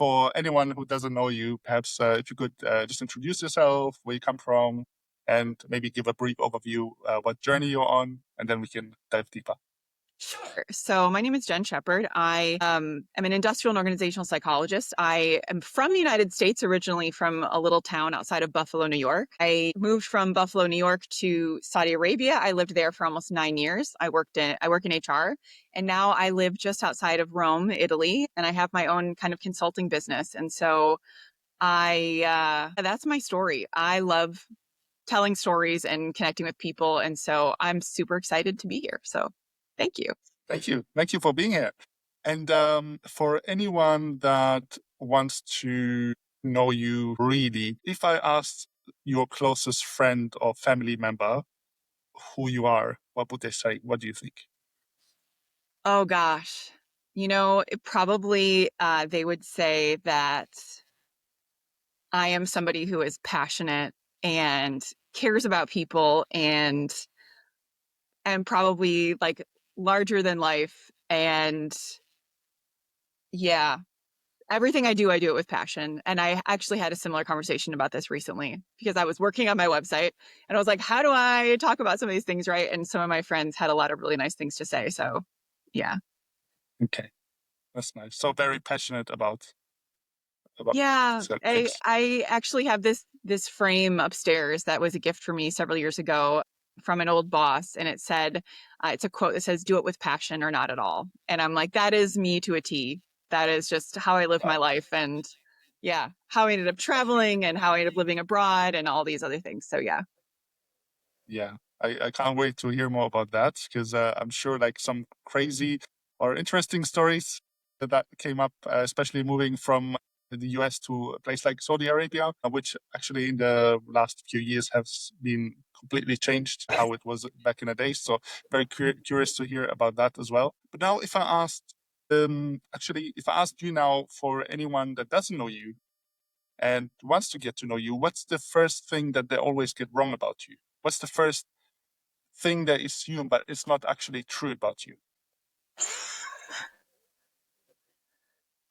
for anyone who doesn't know you, perhaps if you could just introduce yourself, where you come from, and maybe give a brief overview what journey you're on, and then we can dive deeper. Sure. So my name is Jenn Shepard. I am an industrial and organizational psychologist. I am from the United States, originally from a little town outside of Buffalo, New York. I moved from Buffalo, New York to Saudi Arabia. I lived there for almost 9 years. I work in HR, and now I live just outside of Rome, Italy, and I have my own kind of consulting business. And so that's my story. I love telling stories and connecting with people, and so I'm super excited to be here. So thank you. Thank you. Thank you for being here. And for anyone that wants to know you really, if I asked your closest friend or family member who you are, what would they say? What do you think? Oh gosh. They would say that I am somebody who is passionate and cares about people and probably like larger than life. And yeah, everything I do it with passion. And I actually had a similar conversation about this recently because I was working on my website and I was like, how do I talk about some of these things, right? And some of my friends had a lot of really nice things to say. So yeah. Okay, that's nice. So very passionate about Yeah, certain I things. I actually have this frame upstairs that was a gift for me several years ago from an old boss, and it said, it's a quote that says, "Do it with passion or not at all." And I'm like, that is me to a T. That is just how I live my Wow. life, and yeah, how I ended up traveling and how I ended up living abroad and all these other things. So yeah. Yeah, I can't wait to hear more about that because I'm sure like some crazy or interesting stories that came up, especially moving from the US to a place like Saudi Arabia, which actually in the last few years has been completely changed how it was back in the day. So very curious to hear about that as well. But now if I asked, if I asked you now for anyone that doesn't know you and wants to get to know you, what's the first thing that they always get wrong about you? What's the first thing they assume, but it's not actually true about you?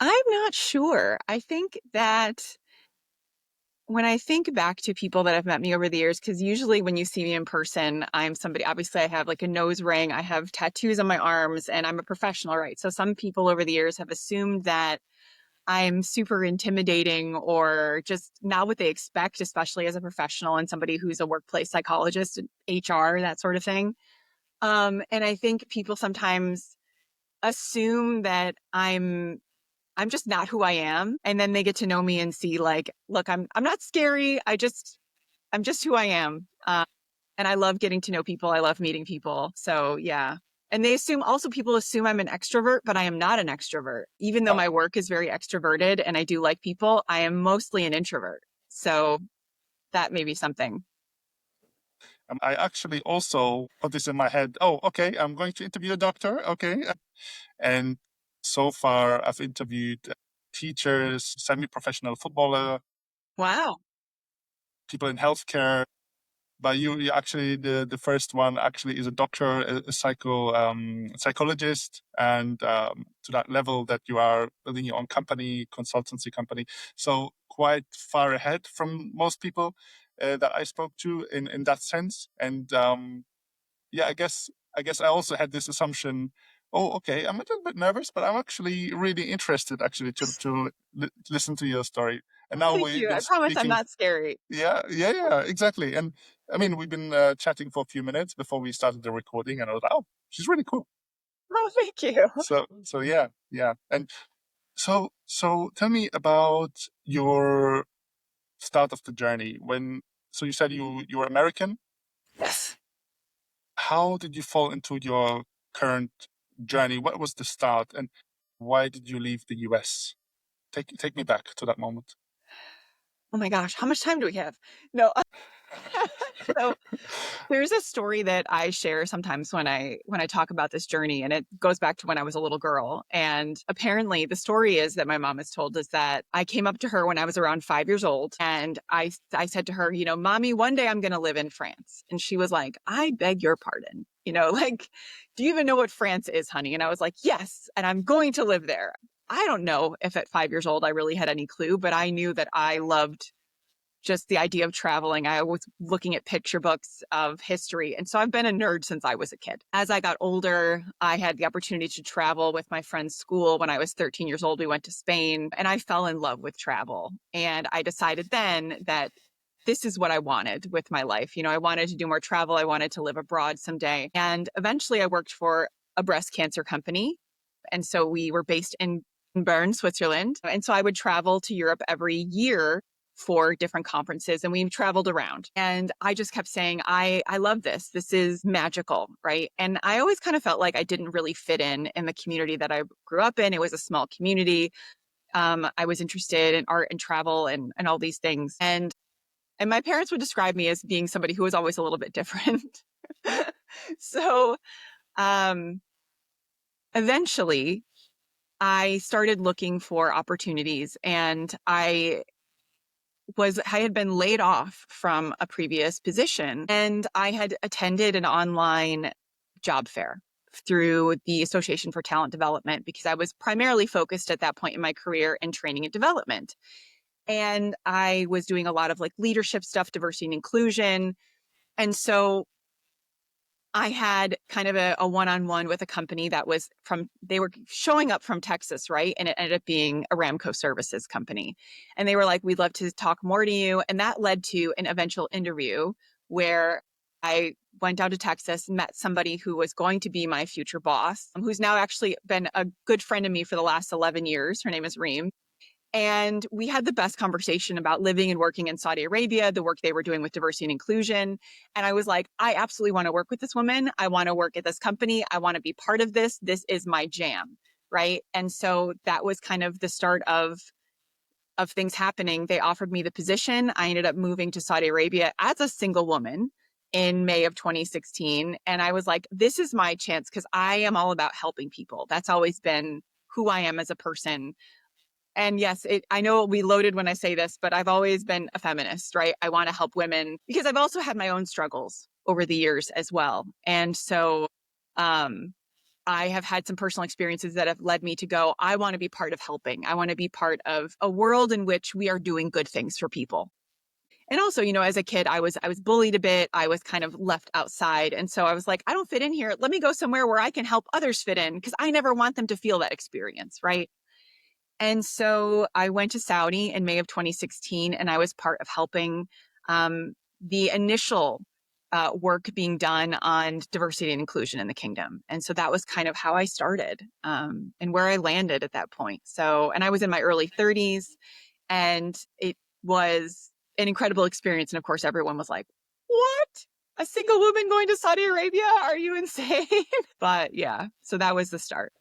I'm not sure. I think that when I think back to people that have met me over the years, because usually when you see me in person, I'm somebody, obviously, I have like a nose ring, I have tattoos on my arms, and I'm a professional, right? So some people over the years have assumed that I'm super intimidating or just not what they expect, especially as a professional and somebody who's a workplace psychologist, HR, that sort of thing. And I think people sometimes assume that I'm just not who I am. And then they get to know me and see like, look, I'm not scary. I'm just who I am. And I love getting to know people. I love meeting people. So yeah. And people assume I'm an extrovert, but I am not an extrovert. Even though Oh, my work is very extroverted and I do like people, I am mostly an introvert. So that may be something. I actually also put this in my head. Oh, okay, I'm going to interview a doctor. Okay. And so far, I've interviewed teachers, semi-professional footballer, Wow. people in healthcare. But you actually the first one actually is a doctor, a psychologist, and to that level that you are building your own company, consultancy company. So quite far ahead from most people that I spoke to in that sense. And yeah, I guess I also had this assumption. Oh, okay, I'm a little bit nervous, but I'm actually really interested actually to listen to your story. And Oh, now thank we've you. been I promise I'm speaking. not scary. Yeah, exactly. And I mean, we've been chatting for a few minutes before we started the recording, and I was like, oh, she's really cool. Oh, thank you. So yeah, yeah. And so tell me about your start of the journey. So you said you were American. Yes. How did you fall into your current journey? What was the start, and why did you leave the US? Take me back to that moment. Oh my gosh. How much time do we have? No. So there's a story that I share sometimes when I talk about this journey, and it goes back to when I was a little girl. And apparently the story is that my mom has told us that I came up to her when I was around 5 years old, and I said to her, Mommy, one day I'm going to live in France. And she was like, I beg your pardon. Like, do you even know what France is, honey? And I was like, yes, and I'm going to live there. I don't know if at 5 years old I really had any clue, but I knew that I loved just the idea of traveling. I was looking at picture books of history. And so I've been a nerd since I was a kid. As I got older, I had the opportunity to travel with my friend's school. When I was 13 years old, we went to Spain and I fell in love with travel. And I decided then that this is what I wanted with my life. I wanted to do more travel. I wanted to live abroad someday. And eventually I worked for a breast cancer company. And so we were based in Bern, Switzerland. And so I would travel to Europe every year for different conferences, and we traveled around. And I just kept saying, I love this. This is magical, right? And I always kind of felt like I didn't really fit in the community that I grew up in. It was a small community. I was interested in art and travel and all these things. And my parents would describe me as being somebody who was always a little bit different. So um, eventually, I started looking for opportunities, and I had been laid off from a previous position, and I had attended an online job fair through the Association for Talent Development because I was primarily focused at that point in my career in training and development. And I was doing a lot of like leadership stuff, diversity and inclusion. And so I had kind of a one-on-one with a company that was they were showing up from Texas, right? And it ended up being a Ramco Services company. And they were like, we'd love to talk more to you. And that led to an eventual interview where I went down to Texas and met somebody who was going to be my future boss, who's now actually been a good friend of me for the last 11 years. Her name is Reem. And we had the best conversation about living and working in Saudi Arabia, the work they were doing with diversity and inclusion. And I was like, I absolutely want to work with this woman. I want to work at this company. I want to be part of this. This is my jam. Right. And so that was kind of the start of things happening. They offered me the position. I ended up moving to Saudi Arabia as a single woman in May of 2016. And I was like, this is my chance because I am all about helping people. That's always been who I am as a person. And yes, I know it'll be loaded when I say this, but I've always been a feminist, right? I want to help women because I've also had my own struggles over the years as well. And so I have had some personal experiences that have led me to go, I want to be part of helping. I want to be part of a world in which we are doing good things for people. And also, as a kid, I was bullied a bit. I was kind of left outside. And so I was like, I don't fit in here. Let me go somewhere where I can help others fit in because I never want them to feel that experience, right? And so I went to Saudi in May of 2016, and I was part of helping the initial work being done on diversity and inclusion in the kingdom. And so that was kind of how I started and where I landed at that point. So, and I was in my early 30s, and it was an incredible experience. And of course, everyone was like, what? A single woman going to Saudi Arabia? Are you insane? But yeah, so that was the start.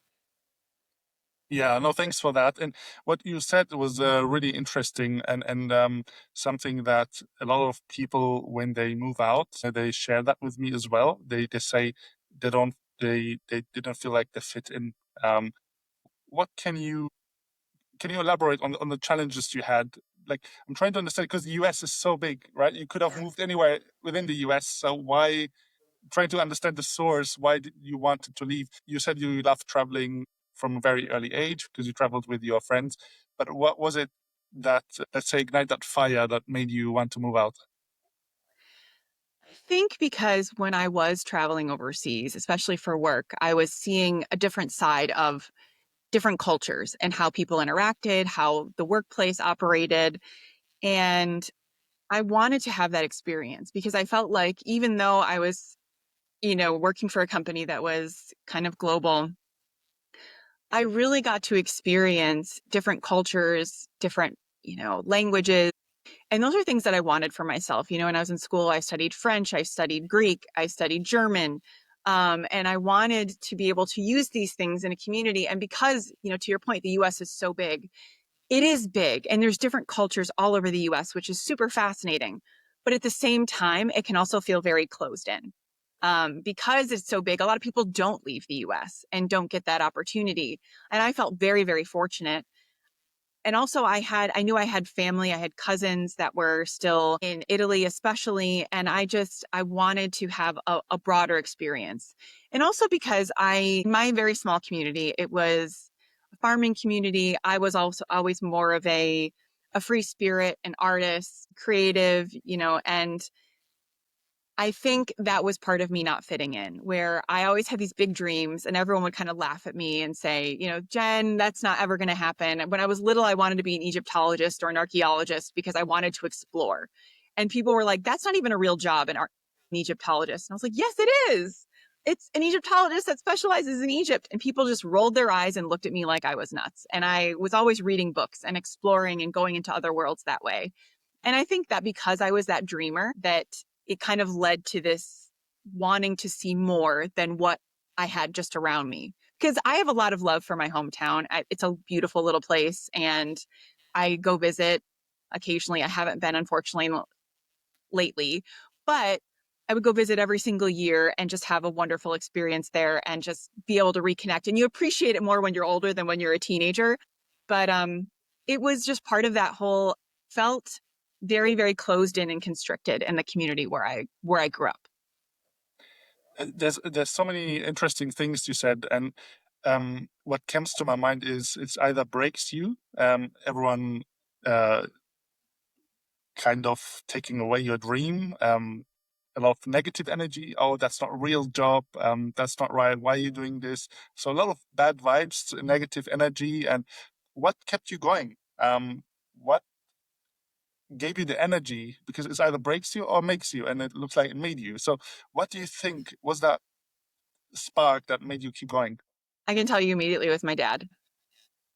Yeah, no, thanks for that. And what you said was really interesting, and something that a lot of people, when they move out, they share that with me as well. They say they didn't feel like they fit in. Um, what can you elaborate on the challenges you had? Like, I'm trying to understand because the US is so big, right? You could have moved anywhere within the US, so why? Trying to understand the source. Why did you wanted to leave? You said you loved traveling from a very early age because you traveled with your friends. But what was it that, let's say, ignite that fire that made you want to move out? I think because when I was traveling overseas, especially for work, I was seeing a different side of different cultures and how people interacted, how the workplace operated. And I wanted to have that experience because I felt like even though I was, working for a company that was kind of global, I really got to experience different cultures, different, languages. And those are things that I wanted for myself. When I was in school, I studied French, I studied Greek, I studied German. And I wanted to be able to use these things in a community. And because, to your point, the US is so big, it is big. And there's different cultures all over the US, which is super fascinating. But at the same time, it can also feel very closed in. Because it's so big, a lot of people don't leave the US and don't get that opportunity. And I felt very, very fortunate. And also I knew I had family, I had cousins that were still in Italy, especially. And I wanted to have a broader experience. And also because my very small community, it was farming community. I was also always more of a free spirit, an artist, creative, and I think that was part of me not fitting in, where I always had these big dreams and everyone would kind of laugh at me and say, Jen, that's not ever going to happen. When I was little, I wanted to be an Egyptologist or an archaeologist because I wanted to explore. And people were like, that's not even a real job, an Egyptologist. And I was like, yes, it is. It's an Egyptologist that specializes in Egypt. And people just rolled their eyes and looked at me like I was nuts. And I was always reading books and exploring and going into other worlds that way. And I think that because I was that dreamer, that it kind of led to this wanting to see more than what I had just around me. Because I have a lot of love for my hometown. It's a beautiful little place, and I go visit occasionally. I haven't been, unfortunately, lately, but I would go visit every single year and just have a wonderful experience there and just be able to reconnect. And you appreciate it more when you're older than when you're a teenager. But it was just part of that whole felt very, very closed in and constricted in the community where I grew up. There's so many interesting things you said, and what comes to my mind is it's either breaks you, everyone uh, kind of taking away your dream, a lot of negative energy. Oh, that's not a real job. That's not right. Why are you doing this? So a lot of bad vibes, negative energy, and what kept you going? What gave you the energy? Because it's either breaks you or makes you, and it looks like it made you. So what do you think was that spark that made you keep going? I can tell you immediately it was my dad.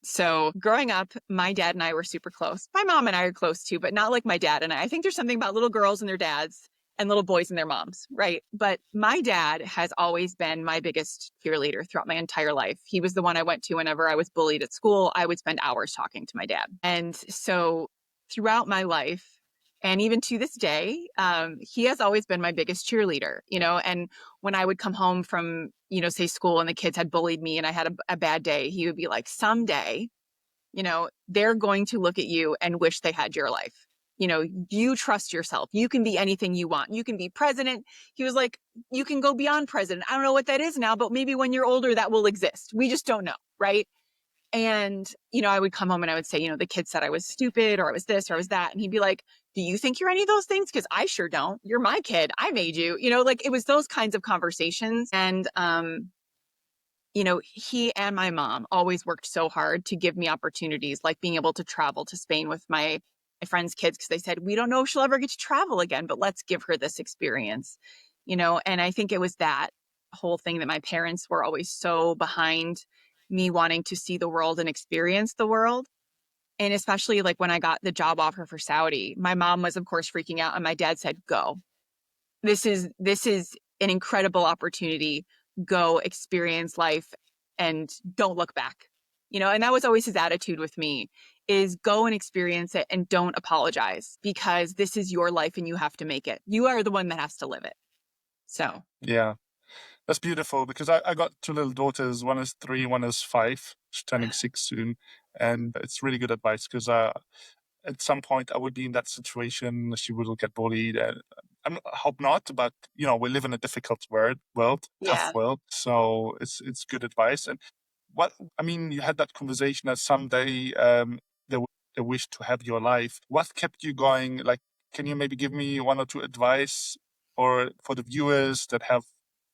So growing up, my dad and I were super close. My mom and I are close too, but not like my dad and I. I think there's something about little girls and their dads and little boys and their moms, right? But my dad has always been my biggest cheerleader throughout my entire life. He was the one I went to whenever I was bullied at school. I would spend hours talking to my dad. And so throughout my life, and even to this day, he has always been my biggest cheerleader, and when I would come home from, say school and the kids had bullied me and I had a bad day, he would be like, someday, they're going to look at you and wish they had your life. You trust yourself. You can be anything you want. You can be president. He was like, you can go beyond president. I don't know what that is now, but maybe when you're older, that will exist. We just don't know. Right. And, I would come home and I would say, the kid said I was stupid or I was this or I was that. And he'd be like, do you think you're any of those things? Because I sure don't. You're my kid. I made you, like it was those kinds of conversations. And, he and my mom always worked so hard to give me opportunities like being able to travel to Spain with my friends' kids because they said, we don't know if she'll ever get to travel again, but let's give her this experience, and I think it was that whole thing that my parents were always so behind me wanting to see the world and experience the world. And especially like when I got the job offer for Saudi, my mom was of course freaking out and my dad said, go. This is an incredible opportunity. Go experience life and don't look back. And that was always his attitude with me is go and experience it and don't apologize because this is your life and you have to make it. You are the one that has to live it. So, Yeah, that's beautiful because I got two little daughters. One is 3, one is 5. She's turning 6 soon, and it's really good advice because at some point I would be in that situation. She will get bullied. I hope not, but we live in a difficult world, tough yeah. world. So it's good advice. And what I mean, you had that conversation that someday they wish to have your life. What kept you going? Like, can you maybe give me one or two advice, or for the viewers that have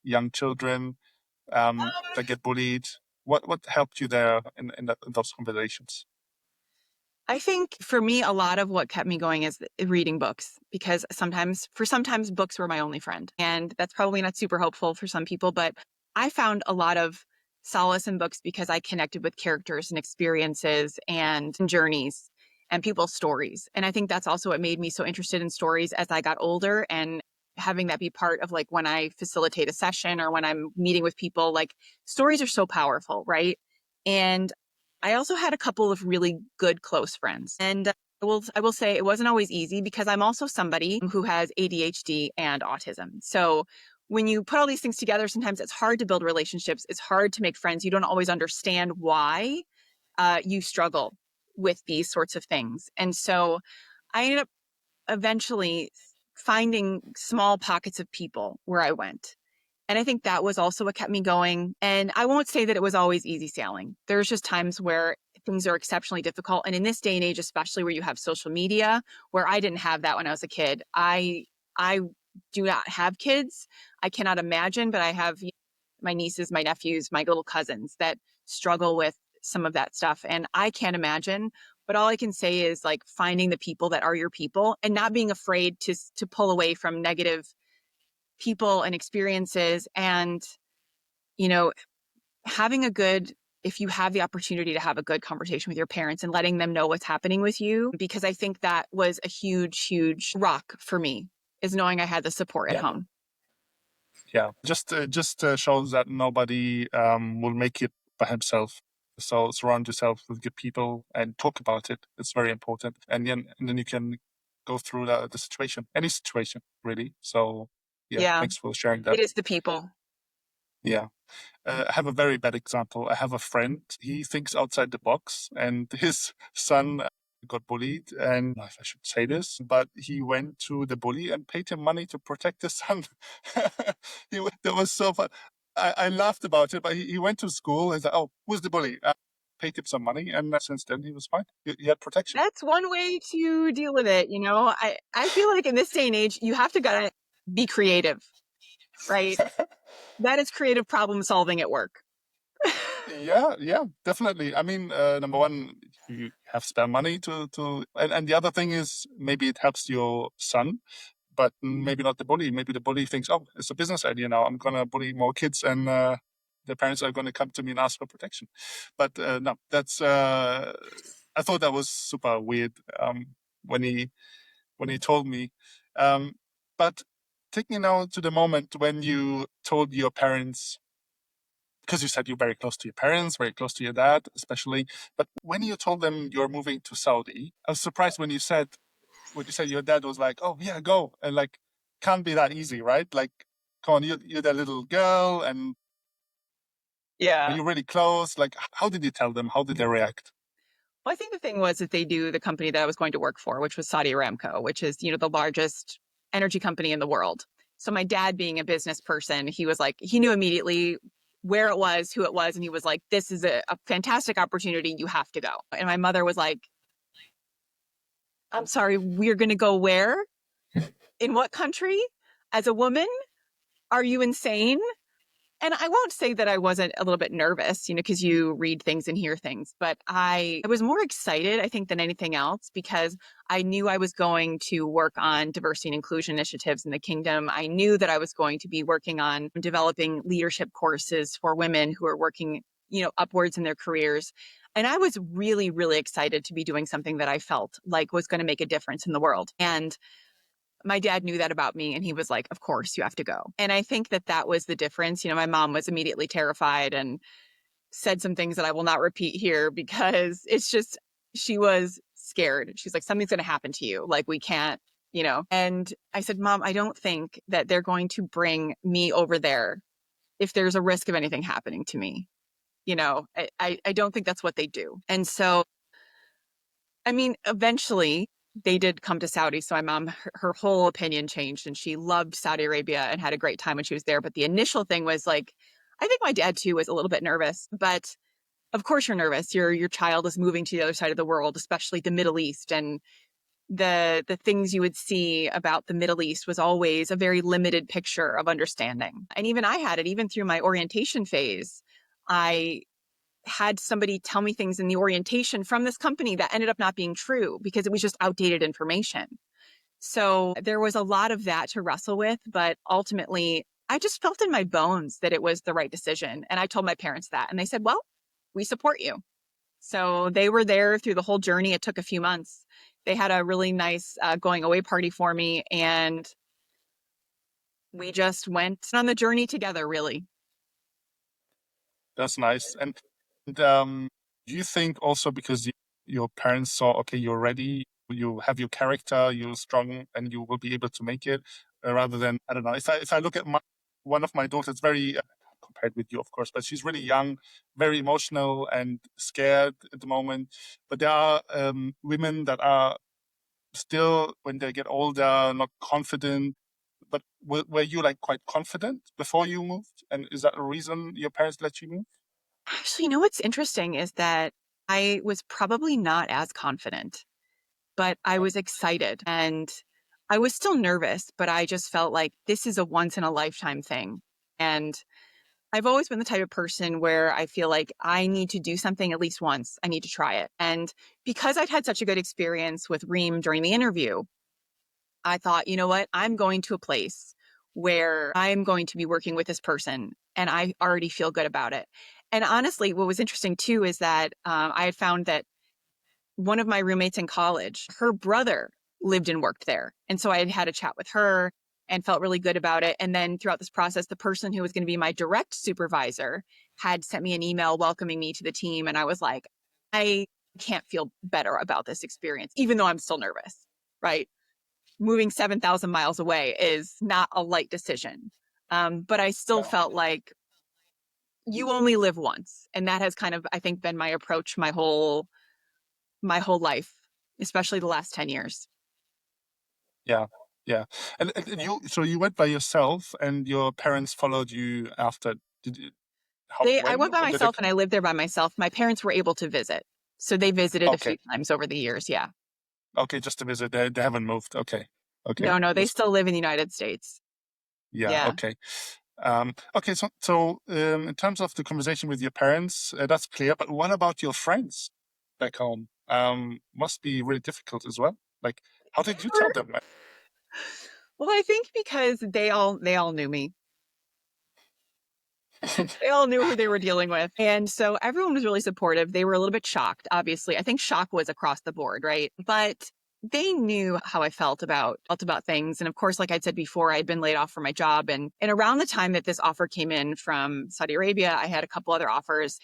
young children that get bullied? What helped you there in those conversations? I think for me, a lot of what kept me going is reading books because sometimes books were my only friend. And that's probably not super hopeful for some people, but I found a lot of solace in books because I connected with characters and experiences and journeys and people's stories. And I think that's also what made me so interested in stories as I got older and having that be part of like when I facilitate a session or when I'm meeting with people, like stories are so powerful, right? And I also had a couple of really good close friends. And I will say it wasn't always easy because I'm also somebody who has ADHD and autism. So when you put all these things together, sometimes it's hard to build relationships. It's hard to make friends. You don't always understand why you struggle with these sorts of things. And so I ended up eventually finding small pockets of people where I went And I think that was also what kept me going. And I won't say that it was always easy sailing. There's just times where things are exceptionally difficult. And in this day and age, especially where you have social media, where I didn't have that when I was a kid, I do not have kids. I cannot imagine, but I have my nieces, my nephews, my little cousins that struggle with some of that stuff. And I can't imagine. But all I can say is like finding the people that are your people and not being afraid to pull away from negative people and experiences, and you know having a good, if you have the opportunity to have a good conversation with your parents and letting them know what's happening with you, because I think that was a huge rock for me, is knowing I had the support at Yeah. home. Yeah, just shows that nobody will make it by himself. So surround yourself with good people and talk about it. It's very important, and then you can go through the situation, any situation really. So yeah, Yeah, thanks for sharing it that. is the people. Yeah. I have a very bad example. I have a friend. He thinks outside the box, and his son got bullied. And I don't know if I should say this, but he went to the bully and paid him money to protect his son. That was so fun. I laughed about it, but he went to school and said, "Oh, who's the bully?" Paid him some money, and since then he was fine. He had protection. That's one way to deal with it. I feel like in this day and age, you have to gotta be creative, right? That is creative problem solving at work. Yeah, yeah, definitely. I mean, number one, you have spare money and the other thing is maybe it helps your son, but maybe not the bully. Maybe the bully thinks, oh, it's a business idea now. I'm gonna bully more kids, and the parents are gonna come to me and ask for protection. But no, that's. I thought that was super weird when he told me. Um, but taking it now to the moment when you told your parents, because you said you're very close to your parents, very close to your dad, especially. But when you told them you're moving to Saudi, I was surprised when you said your dad was like, "Oh yeah, go," and like, can't be that easy, right? Like, come on, you're that little girl, and are Yeah. you really close? Like, how did you tell them? How did they react? Well, I think the thing was that they do the company that I was going to work for, which was Saudi Aramco, which is, the largest energy company in the world. So my dad being a business person, he was like, he knew immediately where it was, who it was, and he was like, this is a fantastic opportunity. You have to go. And my mother was like, I'm sorry, we're going to go where? In what country? As a woman? Are you insane? And I won't say that I wasn't a little bit nervous, because you read things and hear things, but I was more excited, I think, than anything else, because I knew I was going to work on diversity and inclusion initiatives in the kingdom. I knew that I was going to be working on developing leadership courses for women who are working, upwards in their careers. And I was really excited to be doing something that I felt like was going to make a difference in the world. And my dad knew that about me, and he was like, of course you have to go. And I think that that was the difference. My mom was immediately terrified and said some things that I will not repeat here, because it's just, she was scared. She's like, something's going to happen to you. Like, we can't, And I said, Mom, I don't think that they're going to bring me over there if there's a risk of anything happening to me. I don't think that's what they do. And so, I mean, eventually they did come to Saudi. So my mom, her whole opinion changed, and she loved Saudi Arabia and had a great time when she was there. But the initial thing was like, I think my dad too was a little bit nervous, but of course you're nervous. Your child is moving to the other side of the world, especially the Middle East. And the things you would see about the Middle East was always a very limited picture of understanding. And even I had it, even through my orientation phase. I had somebody tell me things in the orientation from this company that ended up not being true because it was just outdated information. So there was a lot of that to wrestle with, but ultimately I just felt in my bones that it was the right decision. And I told my parents that, and they said, well, we support you. So they were there through the whole journey. It took a few months. They had a really nice going away party for me, and we just went on the journey together, really. That's nice. And do you think also because your parents saw, okay, you're ready, you have your character, you're strong, and you will be able to make it, rather than, I don't know. If I look at one of my daughters, very compared with you, of course, but she's really young, very emotional and scared at the moment. But there are women that are still, when they get older, not confident. But were you like quite confident before you moved? And is that a reason your parents let you move? Actually, you know what's interesting is that I was probably not as confident, but I Oh, was excited and I was still nervous, but I just felt like this is a once in a lifetime thing. And I've always been the type of person where I feel like I need to do something at least once. I need to try it. And because I'd had such a good experience with Reem during the interview, I thought, you know what? I'm going to a place where I'm going to be working with this person and I already feel good about it. And honestly, what was interesting too is that I had found that one of my roommates in college, her brother lived and worked there. And so I had had a chat with her and felt really good about it. And then throughout this process, the person who was going to be my direct supervisor had sent me an email welcoming me to the team. And I was like, I can't feel better about this experience, even though I'm still nervous, right? Moving 7,000 miles away is not a light decision. But I still no. felt like you only live once. And that has kind of, I think, been my approach my whole life, especially the last 10 years. Yeah, yeah. And you, so you went by yourself, and your parents followed you after. Did you, how, I when went by did they myself and come? I lived there by myself. My parents were able to visit. So they visited a Okay, few times over the years. Yeah. okay, just to visit. They haven't moved. Okay, okay, No, they that's still live in the United States. yeah, Yeah. okay. Okay, so in terms of the conversation with your parents, that's clear. But what about your friends back home? Must be really difficult as well. Like, how did you tell them? Well, I think because they all knew me. They all knew who they were dealing with. And so everyone was really supportive. They were a little bit shocked, obviously. I think shock was across the board, right? But they knew how I felt about things. And of course, like I'd said before, I'd been laid off from my job. And around the time that this offer came in from Saudi Arabia, I had a couple other offers.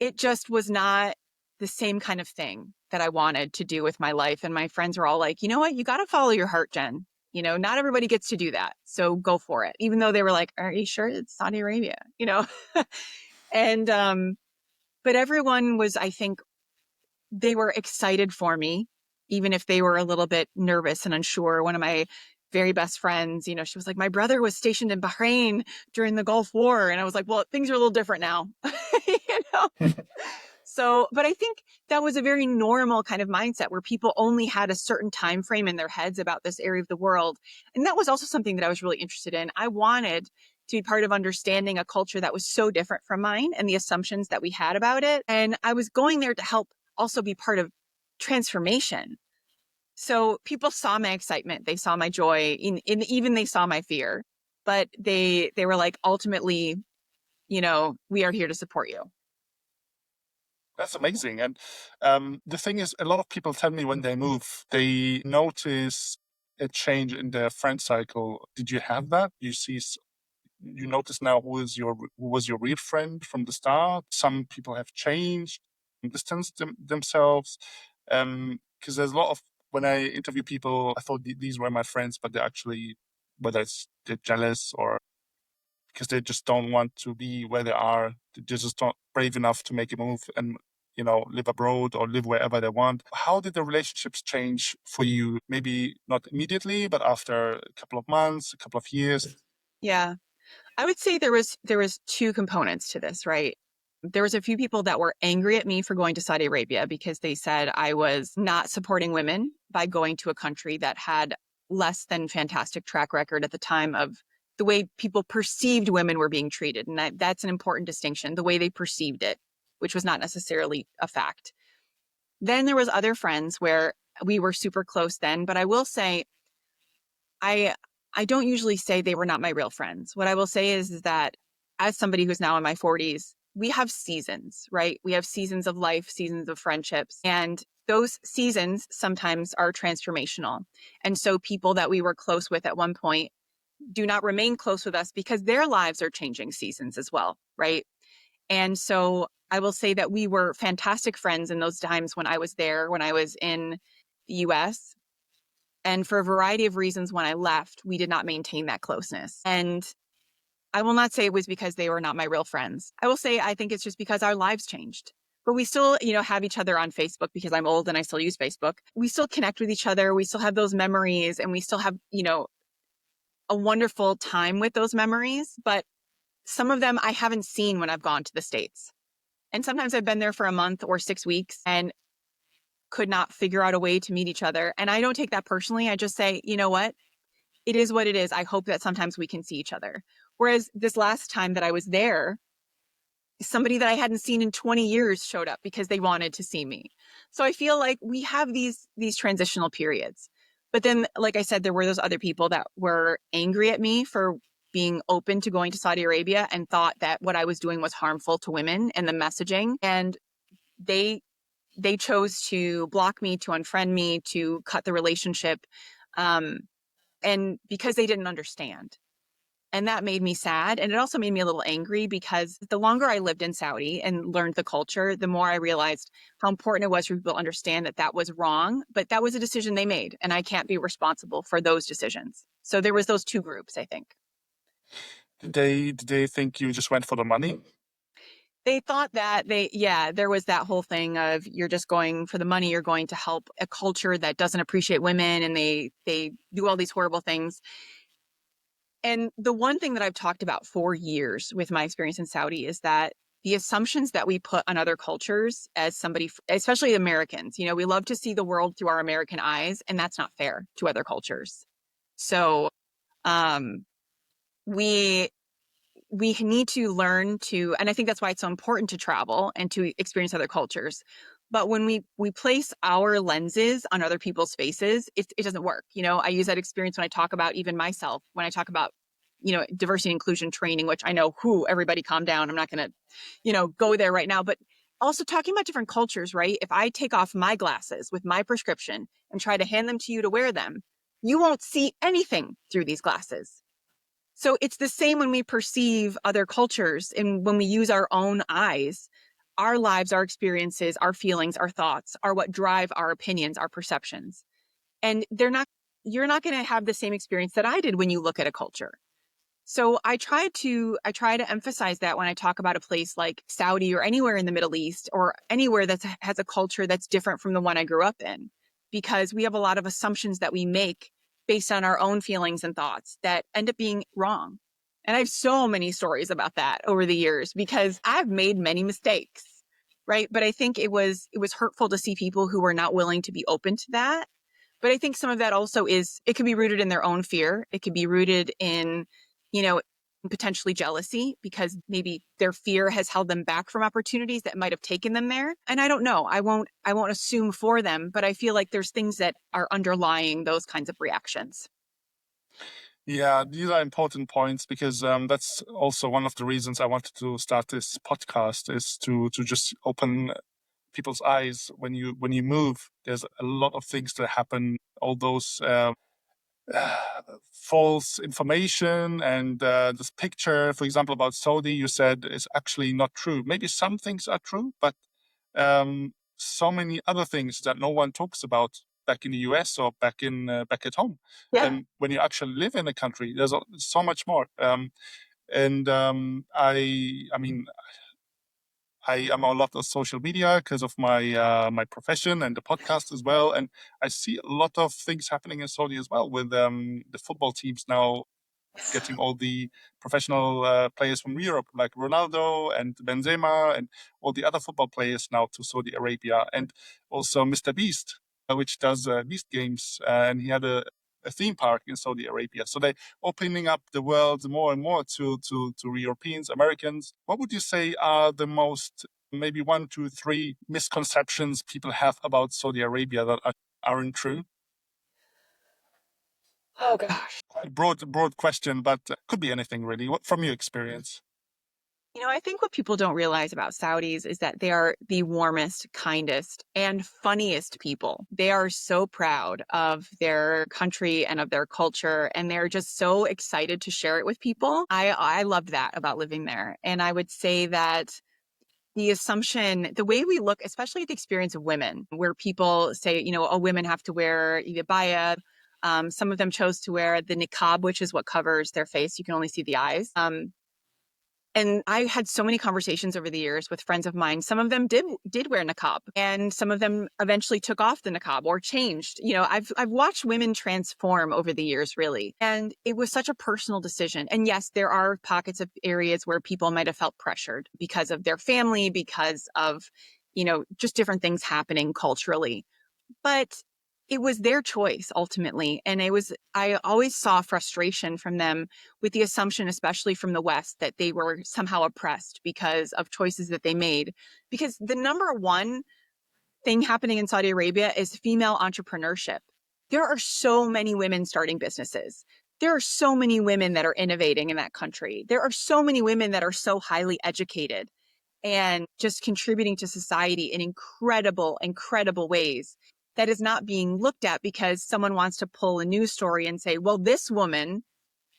It just was not the same kind of thing that I wanted to do with my life. And my friends were all like, you know what? You got to follow your heart, Jen. Not everybody gets to do that. So go for it. Even though they were like, are you sure it's Saudi Arabia? And, but everyone was, I think, they were excited for me, even if they were a little bit nervous and unsure. One of my very best friends, she was like, my brother was stationed in Bahrain during the Gulf War. And I was like, well, things are a little different now. you know? So, but I think that was a very normal kind of mindset where people only had a certain time frame in their heads about this area of the world. And that was also something that I was really interested in. I wanted to be part of understanding a culture that was so different from mine and the assumptions that we had about it. And I was going there to help also be part of transformation. So people saw my excitement, they saw my joy, even they saw my fear, but they were like, ultimately, we are here to support you. That's amazing. And the thing is, a lot of people tell me when they move, they notice a change in their friend cycle. Did you have that? You notice now who was your real friend from the start. Some people have changed, distanced themselves. Because there's a lot of when I interview people, I thought these were my friends, but they're actually whether it's they're jealous or because they just don't want to be where they are. They're just not brave enough to make a move and live abroad or live wherever they want. How did the relationships change for you? Maybe not immediately, but after a couple of months, a couple of years. Yeah. I would say there was two components to this, right? There was a few people that were angry at me for going to Saudi Arabia because they said I was not supporting women by going to a country that had less than fantastic track record at the time of the way people perceived women were being treated. And that's an important distinction, the way they perceived it, which was not necessarily a fact. Then there was other friends where we were super close then, but I will say I I don't usually say they were not my real friends. What I will say is that as somebody who's now in my 40s, we have seasons, right? We have seasons of life, seasons of friendships, and those seasons sometimes are transformational. And so people that we were close with at one point do not remain close with us because their lives are changing seasons as well, right? And so I will say that we were fantastic friends in those times when I was there, when I was in the US, and for a variety of reasons, when I left, we did not maintain that closeness. And I will not say it was because they were not my real friends. I will say I think it's just because our lives changed. But we still, have each other on Facebook because I'm old and I still use Facebook. We still connect with each other. We still have those memories and we still have, a wonderful time with those memories, but some of them I haven't seen when I've gone to the States. And sometimes I've been there for a month or 6 weeks and could not figure out a way to meet each other. And I don't take that personally. I just say, you know what? It is what it is. I hope that sometimes we can see each other. Whereas this last time that I was there, somebody that I hadn't seen in 20 years showed up because they wanted to see me. So I feel like we have these transitional periods. But then, like I said, there were those other people that were angry at me for being open to going to Saudi Arabia and thought that what I was doing was harmful to women and the messaging. And they they chose to block me, to unfriend me, to cut the relationship. Um, and because they didn't understand. And that made me sad. And it also made me a little angry because the longer I lived in Saudi and learned the culture, the more I realized how important it was for people to understand that that was wrong. But that was a decision they made, and I can't be responsible for those decisions. So there was those two groups, I think. Did they think you just went for the money? They thought that yeah, there was that whole thing of you're just going for the money, you're going to help a culture that doesn't appreciate women, and they do all these horrible things. And the one thing that I've talked about for years with my experience in Saudi is that the assumptions that we put on other cultures as somebody, especially Americans, we love to see the world through our American eyes, and that's not fair to other cultures. So um, we we need to learn to, and I think that's why it's so important to travel and to experience other cultures. But when we place our lenses on other people's faces, it doesn't work. I use that experience when I talk about even myself, when I talk about, diversity and inclusion training, which I know everybody calm down. I'm not going to, go there right now, but also talking about different cultures, right? If I take off my glasses with my prescription and try to hand them to you to wear them, you won't see anything through these glasses. So it's the same when we perceive other cultures and when we use our own eyes. Our lives, our experiences, our feelings, our thoughts are what drive our opinions, our perceptions. And you're not going to have the same experience that I did when you look at a culture. So I try to emphasize that when I talk about a place like Saudi or anywhere in the Middle East or anywhere that has a culture that's different from the one I grew up in, because we have a lot of assumptions that we make based on our own feelings and thoughts that end up being wrong. And I have so many stories about that over the years because I've made many mistakes, right? But I think it was hurtful to see people who were not willing to be open to that. But I think some of that also it could be rooted in their own fear. It could be rooted in, you know, potentially jealousy because maybe their fear has held them back from opportunities that might have taken them there. And I don't know. I won't assume for them, but I feel like there's things that are underlying those kinds of reactions. Yeah, these are important points because that's also one of the reasons I wanted to start this podcast is to just open people's eyes when you move. There's a lot of things that happen. All those false information and this picture, for example, about Saudi, you said is actually not true. Maybe some things are true, but so many other things that no one talks about back in the US or back at home. Yeah. When you actually live in a country, there's so much more. And I mean, I am on a lot of social media because of my profession and the podcast as well, and I see a lot of things happening in Saudi as well with the football teams now getting all the professional players from Europe, like Ronaldo and Benzema, and all the other football players now to Saudi Arabia, and also Mr. Beast, which does Beast games, and he had a theme park in Saudi Arabia. So they're opening up the world more and more to Europeans, Americans. What would you say are the most, maybe one, two, three misconceptions people have about Saudi Arabia that aren't true? Oh gosh. Quite broad question, but could be anything really. What from your experience? I think what people don't realize about Saudis is that they are the warmest, kindest, and funniest people. They are so proud of their country and of their culture, and they're just so excited to share it with people. I loved that about living there. And I would say that the assumption, the way we look, especially at the experience of women, where people say, oh, women have to wear the abaya. Some of them chose to wear the niqab, which is what covers their face. You can only see the eyes. And I had so many conversations over the years with friends of mine. Some of them did wear niqab, and some of them eventually took off the niqab or changed. You know, I've watched women transform over the years, really, and it was such a personal decision. And yes, there are pockets of areas where people might have felt pressured because of their family, because of, you know, just different things happening culturally. But it was their choice ultimately. And I always saw frustration from them with the assumption, especially from the West, that they were somehow oppressed because of choices that they made. Because the number one thing happening in Saudi Arabia is female entrepreneurship. There are so many women starting businesses. There are so many women that are innovating in that country. There are so many women that are so highly educated and just contributing to society in incredible, incredible ways that is not being looked at because someone wants to pull a news story and say, well, this woman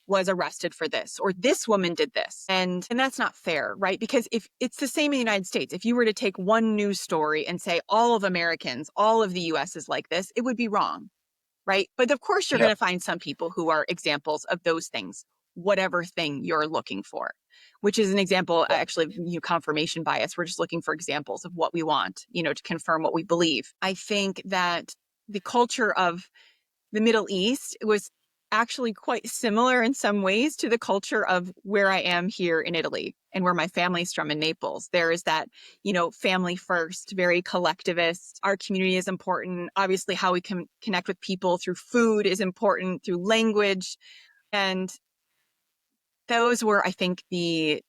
was arrested for this or this woman did this. And that's not fair, right? Because if it's the same in the United States, if you were to take one news story and say all of Americans, all of the US is like this, it would be wrong, right? But of course, you're Yeah, going to find some people who are examples of those things, whatever thing you're looking for, which is an example, yeah, actually, you know, confirmation bias. We're just looking for examples of what we want, you know, to confirm what we believe. I think that the culture of the Middle East was actually quite similar in some ways to the culture of where I am here in Italy and where my family's from in Naples. There is that, you know, family first, very collectivist. Our community is important. Obviously, how we can connect with people through food is important, through language. And those were, I think, the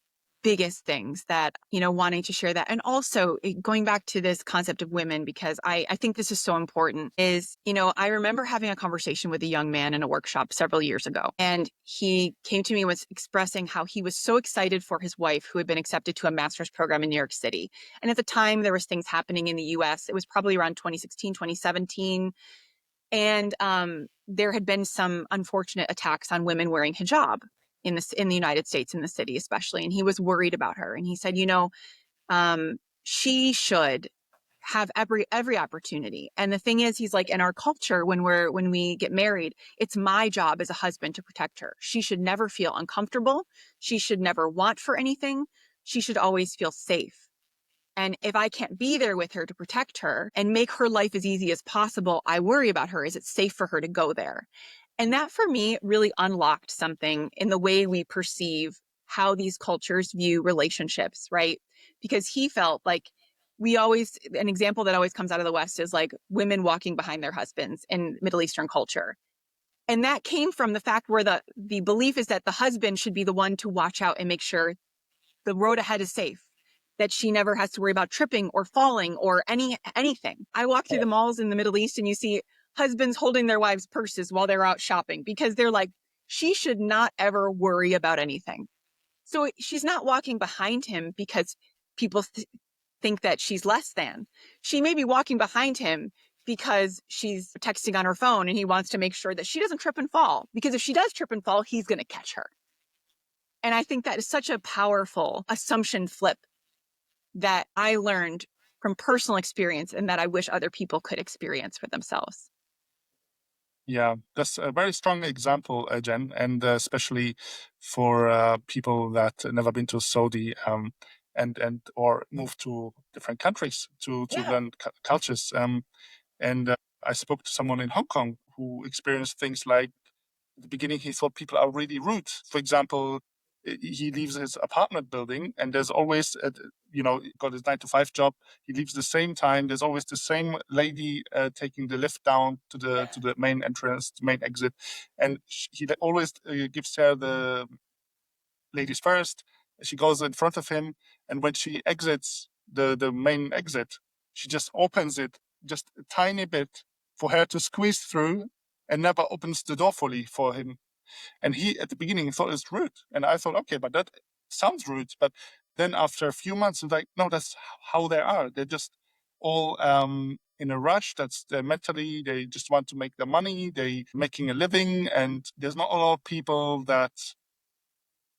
biggest things that, you know, wanting to share that. And also going back to this concept of women, because I think this is so important, is, you know, I remember having a conversation with a young man in a workshop several years ago. And he came to me and was expressing how he was so excited for his wife, who had been accepted to a master's program in New York City. And at the time, there was things happening in the US. It was probably around 2016, 2017. And there had been some unfortunate attacks on women wearing hijab in the United States, in the city especially. And he was worried about her. And he said, you know, she should have every opportunity. And the thing is, he's like, in our culture, when we get married, it's my job as a husband to protect her. She should never feel uncomfortable. She should never want for anything. She should always feel safe. And if I can't be there with her to protect her and make her life as easy as possible, I worry about her. Is it safe for her to go there? And that for me really unlocked something in the way we perceive how these cultures view relationships, right? Because he felt like an example that always comes out of the West is like women walking behind their husbands in Middle Eastern culture. And that came from the fact where the belief is that the husband should be the one to watch out and make sure the road ahead is safe, that she never has to worry about tripping or falling or anything. I walk through the malls in the Middle East and you see husbands holding their wives' purses while they're out shopping because they're like, she should not ever worry about anything. So she's not walking behind him because people think that she's less than. She may be walking behind him because she's texting on her phone and he wants to make sure that she doesn't trip and fall. Because if she does trip and fall, he's going to catch her. And I think that is such a powerful assumption flip that I learned from personal experience and that I wish other people could experience for themselves. yeah. That's a very strong example, Jen, and especially for people that never been to Saudi, and or moved to different countries to Yeah. learn cultures. And I spoke to someone in Hong Kong who experienced things like, at the beginning, he thought people are really rude. For example, he leaves his apartment building and there's always, got his 9 to 5 job. He leaves the same time. There's always the same lady taking the lift down to the main entrance, the main exit. And he always gives her the ladies first. She goes in front of him. And when she exits the main exit, she just opens it just a tiny bit for her to squeeze through and never opens the door fully for him. And he, at the beginning, thought it's rude. And I thought, okay, but that sounds rude. But then after a few months, it's like, no, that's how they are. They're just all in a rush. That's mentally, they just want to make their money. They making a living. And there's not a lot of people that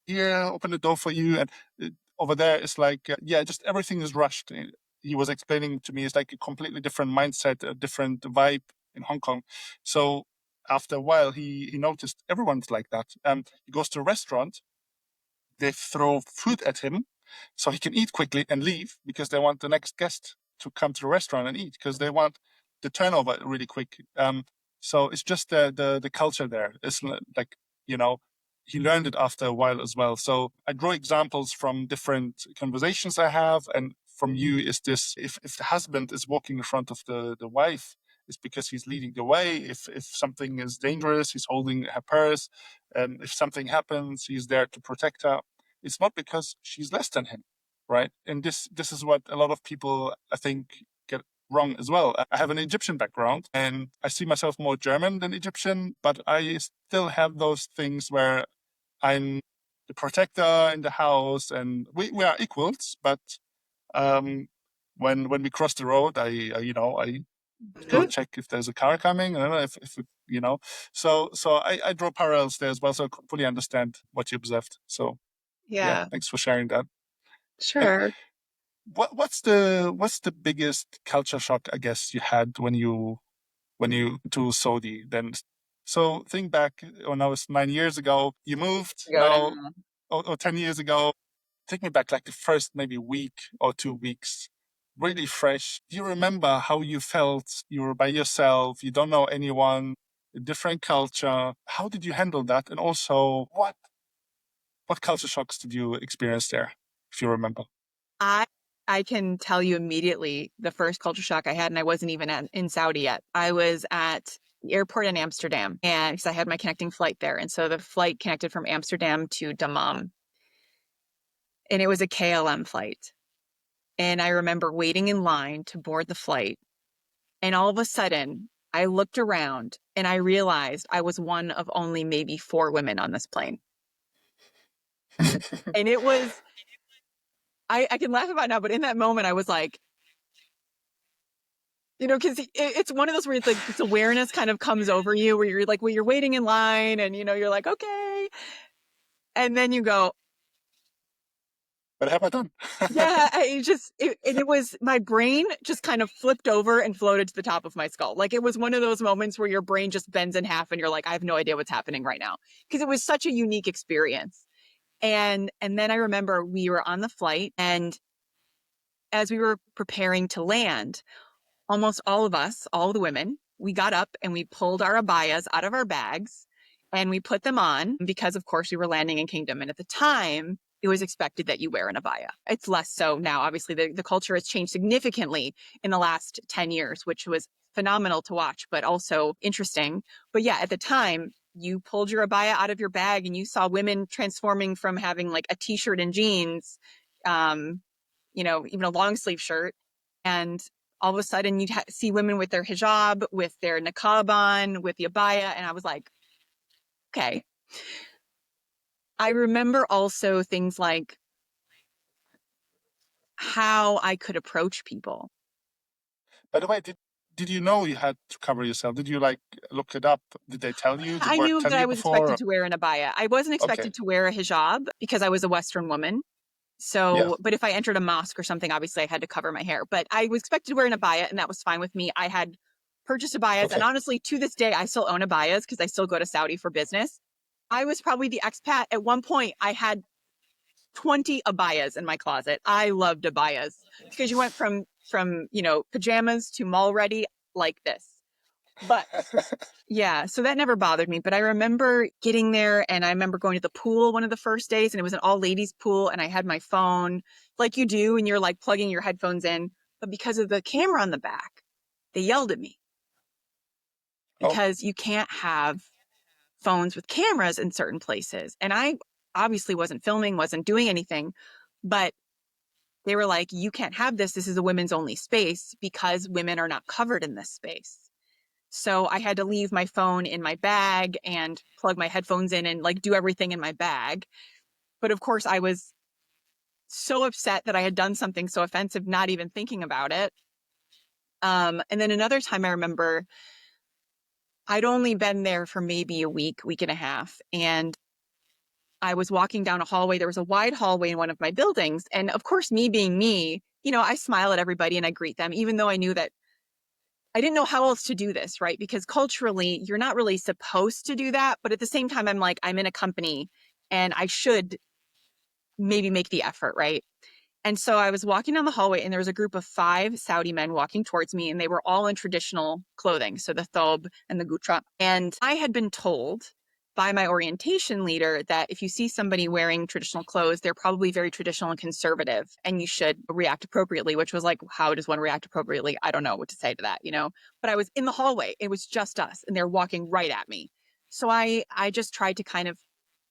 here, open the door for you. And over there, it's like, yeah, just everything is rushed. He was explaining to me, it's like a completely different mindset, a different vibe in Hong Kong. So after a while, he noticed everyone's like that. He goes to a restaurant, they throw food at him so he can eat quickly and leave because they want the next guest to come to the restaurant and eat because they want the turnover really quick. So it's just the culture there. It's like, you know, he learned it after a while as well. So I draw examples from different conversations I have. And from you is this, if the husband is walking in front of the wife, it's because he's leading the way. If something is dangerous, he's holding her purse. And if something happens, he's there to protect her. It's not because she's less than him, right? And this is what a lot of people, I think, get wrong as well. I have an Egyptian background and I see myself more German than Egyptian, but I still have those things where I'm the protector in the house and we are equals, but um, when we cross the road, I still check if there's a car coming. I don't know if you know. So I draw parallels there as well. So I fully understand what you observed. So yeah, Yeah, thanks for sharing that. And sure. what's the biggest culture shock I guess you had when you to Saudi then? So think back when I was 9 years ago, you moved Go now now. or 10 years ago. Take me back like the first maybe week or 2 weeks, really fresh. Do you remember how you felt? You were by yourself, you don't know anyone, a different culture. How did you handle that? And also what culture shocks did you experience there, if you remember? I I can tell you immediately the first culture shock I had, and I wasn't even in Saudi yet. I was at the airport in Amsterdam, and because I had my connecting flight there, and so the flight connected from Amsterdam to Dammam, and it was a KLM flight. And I remember waiting in line to board the flight, and all of a sudden, I looked around and I realized I was one of only maybe 4 women on this plane. And it was, I can laugh about it now, but in that moment, I was like, because it's one of those where it's like this awareness kind of comes over you where you're like, well, you're waiting in line and, you're like, okay. And then you go, What have I done? yeah, and it was, my brain just kind of flipped over and floated to the top of my skull. Like it was one of those moments where your brain just bends in half and you're like, I have no idea what's happening right now. Because it was such a unique experience. And then I remember we were on the flight, and as we were preparing to land, almost all of us, all the women, we got up and we pulled our abayas out of our bags and we put them on because, of course, we were landing in Kingdom. And at the time, it was expected that you wear an abaya. It's less so now. Obviously, the culture has changed significantly in the last 10 years, which was phenomenal to watch, but also interesting. But yeah, at the time, you pulled your abaya out of your bag and you saw women transforming from having like a t-shirt and jeans, um, even a long sleeve shirt. And all of a sudden you'd see women with their hijab, with their niqab on, with the abaya. And I was like, okay. I remember also things like how I could approach people. By the way, did you know you had to cover yourself? Did you like look it up? Did they tell you? Did I work knew tell that I you was before? expected to wear an abaya. I wasn't Okay. expected to wear a hijab because I was a Western woman. Yeah. So, but if I entered a mosque or something, obviously I had to cover my hair. But I was expected to wear an abaya, and that was fine with me. I had purchased abayas, and Okay. honestly, to this day, I still own abayas because I still go to Saudi for business. I was probably the expat. At one point, I had 20 abayas in my closet. I loved abayas because you went from pajamas to mall ready like this. But yeah, so that never bothered me. But I remember getting there, and I remember going to the pool one of the first days, and it was an all ladies pool, and I had my phone like you do, and you're like plugging your headphones in. But because of the camera on the back, they yelled at me Oh, because you can't have phones with cameras in certain places. And I obviously wasn't filming, wasn't doing anything, but they were like, you can't have this. This is a women's only space because women are not covered in this space. So I had to leave my phone in my bag and plug my headphones in and like do everything in my bag. But of course, I was so upset that I had done something so offensive, not even thinking about it. And then another time I remember I'd only been there for maybe a week and a half. And I was walking down a hallway. There was a wide hallway in one of my buildings. And of course, me being me, I smile at everybody and I greet them, even though I knew that I didn't know how else to do this, right? Because culturally, you're not really supposed to do that. But at the same time, I'm like, I'm in a company and I should maybe make the effort, right? And so I was walking down the hallway, and there was a group of 5 Saudi men walking towards me, and they were all in traditional clothing. So the thobe and the gutra. And I had been told by my orientation leader that if you see somebody wearing traditional clothes, they're probably very traditional and conservative, and you should react appropriately, which was like, how does one react appropriately? I don't know what to say to that, you know? But I was in the hallway. It was just us, and they're walking right at me. So I just tried to kind of,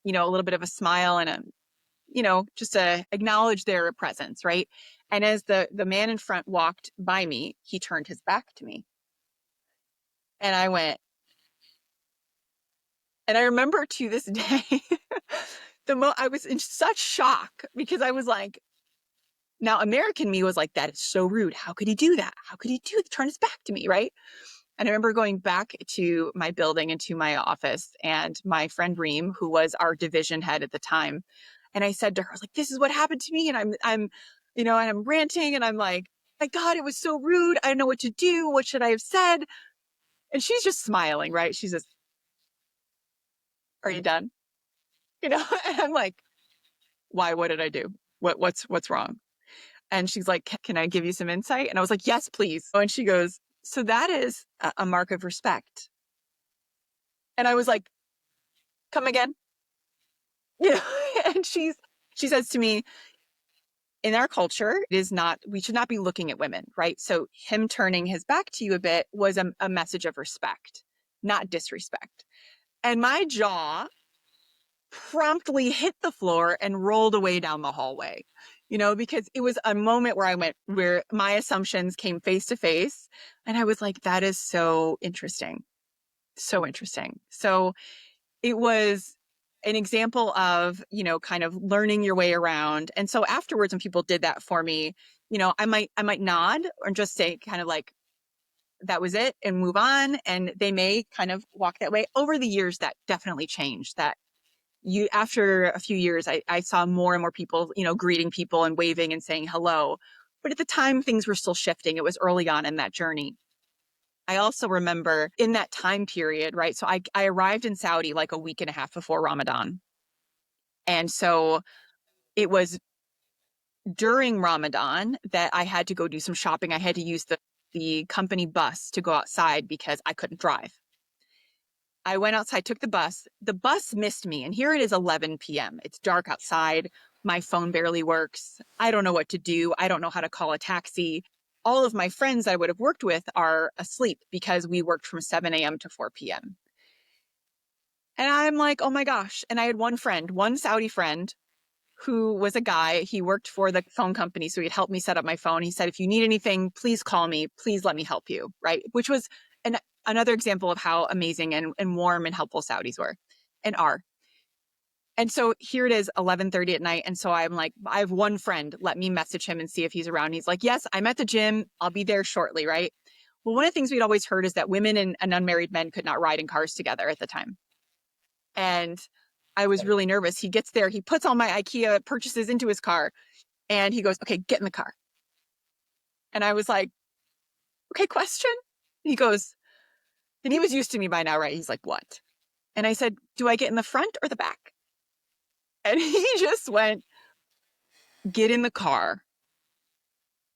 a little bit of a smile and just to acknowledge their presence, right? And as the man in front walked by me, he turned his back to me. And I went, and I remember to this day, I was in such shock because I was like, now American me was like, that is so rude. How could he do that? How could he turn his back to me, right? And I remember going back to my building and to my office, and my friend Reem, who was our division head at the time, and I said to her, I was like, this is what happened to me. And and I'm ranting, and I'm like, my God, it was so rude. I don't know what to do. What should I have said? And she's just smiling, right? She says, are you done? And I'm like, why? What did I do? What's wrong? And she's like, can I give you some insight? And I was like, yes, please. And she goes, so that is a mark of respect. And I was like, come again? And she says to me, in our culture, we should not be looking at women, right? So him turning his back to you a bit was a message of respect, not disrespect. And my jaw promptly hit the floor and rolled away down the hallway, because it was a moment where my assumptions came face to face. And I was like, that is so interesting. So interesting. So it was an example of, kind of learning your way around. And so afterwards, when people did that for me, I might nod or just say kind of like, that was it, and move on. And they may kind of walk that way. Over the years, that definitely changed. After a few years, I saw more and more people, greeting people and waving and saying hello. But at the time, things were still shifting. It was early on in that journey. I also remember in that time period, right? So I arrived in Saudi like a week and a half before Ramadan. And so it was during Ramadan that I had to go do some shopping. I had to use the company bus to go outside because I couldn't drive. I went outside, took the bus. The bus missed me. And here it is 11 p.m. It's dark outside. My phone barely works. I don't know what to do. I don't know how to call a taxi. All of my friends I would have worked with are asleep because we worked from 7 a.m. to 4 p.m. And I'm like, oh my gosh. And I had one Saudi friend who was a guy. He worked for the phone company. So he'd help me set up my phone. He said, if you need anything, please call me. Please let me help you. Right. Which was another example of how amazing and warm and helpful Saudis were and are. And so here it is, 11:30 at night. And so I'm like, I have one friend. Let me message him and see if he's around. He's like, yes, I'm at the gym. I'll be there shortly. Right. Well, one of the things we'd always heard is that women and unmarried men could not ride in cars together at the time. And I was really nervous. He gets there. He puts all my IKEA purchases into his car, and he goes, okay, get in the car. And I was like, okay, question. He goes, and he was used to me by now, right? He's like, what? And I said, do I get in the front or the back? And he just went, get in the car,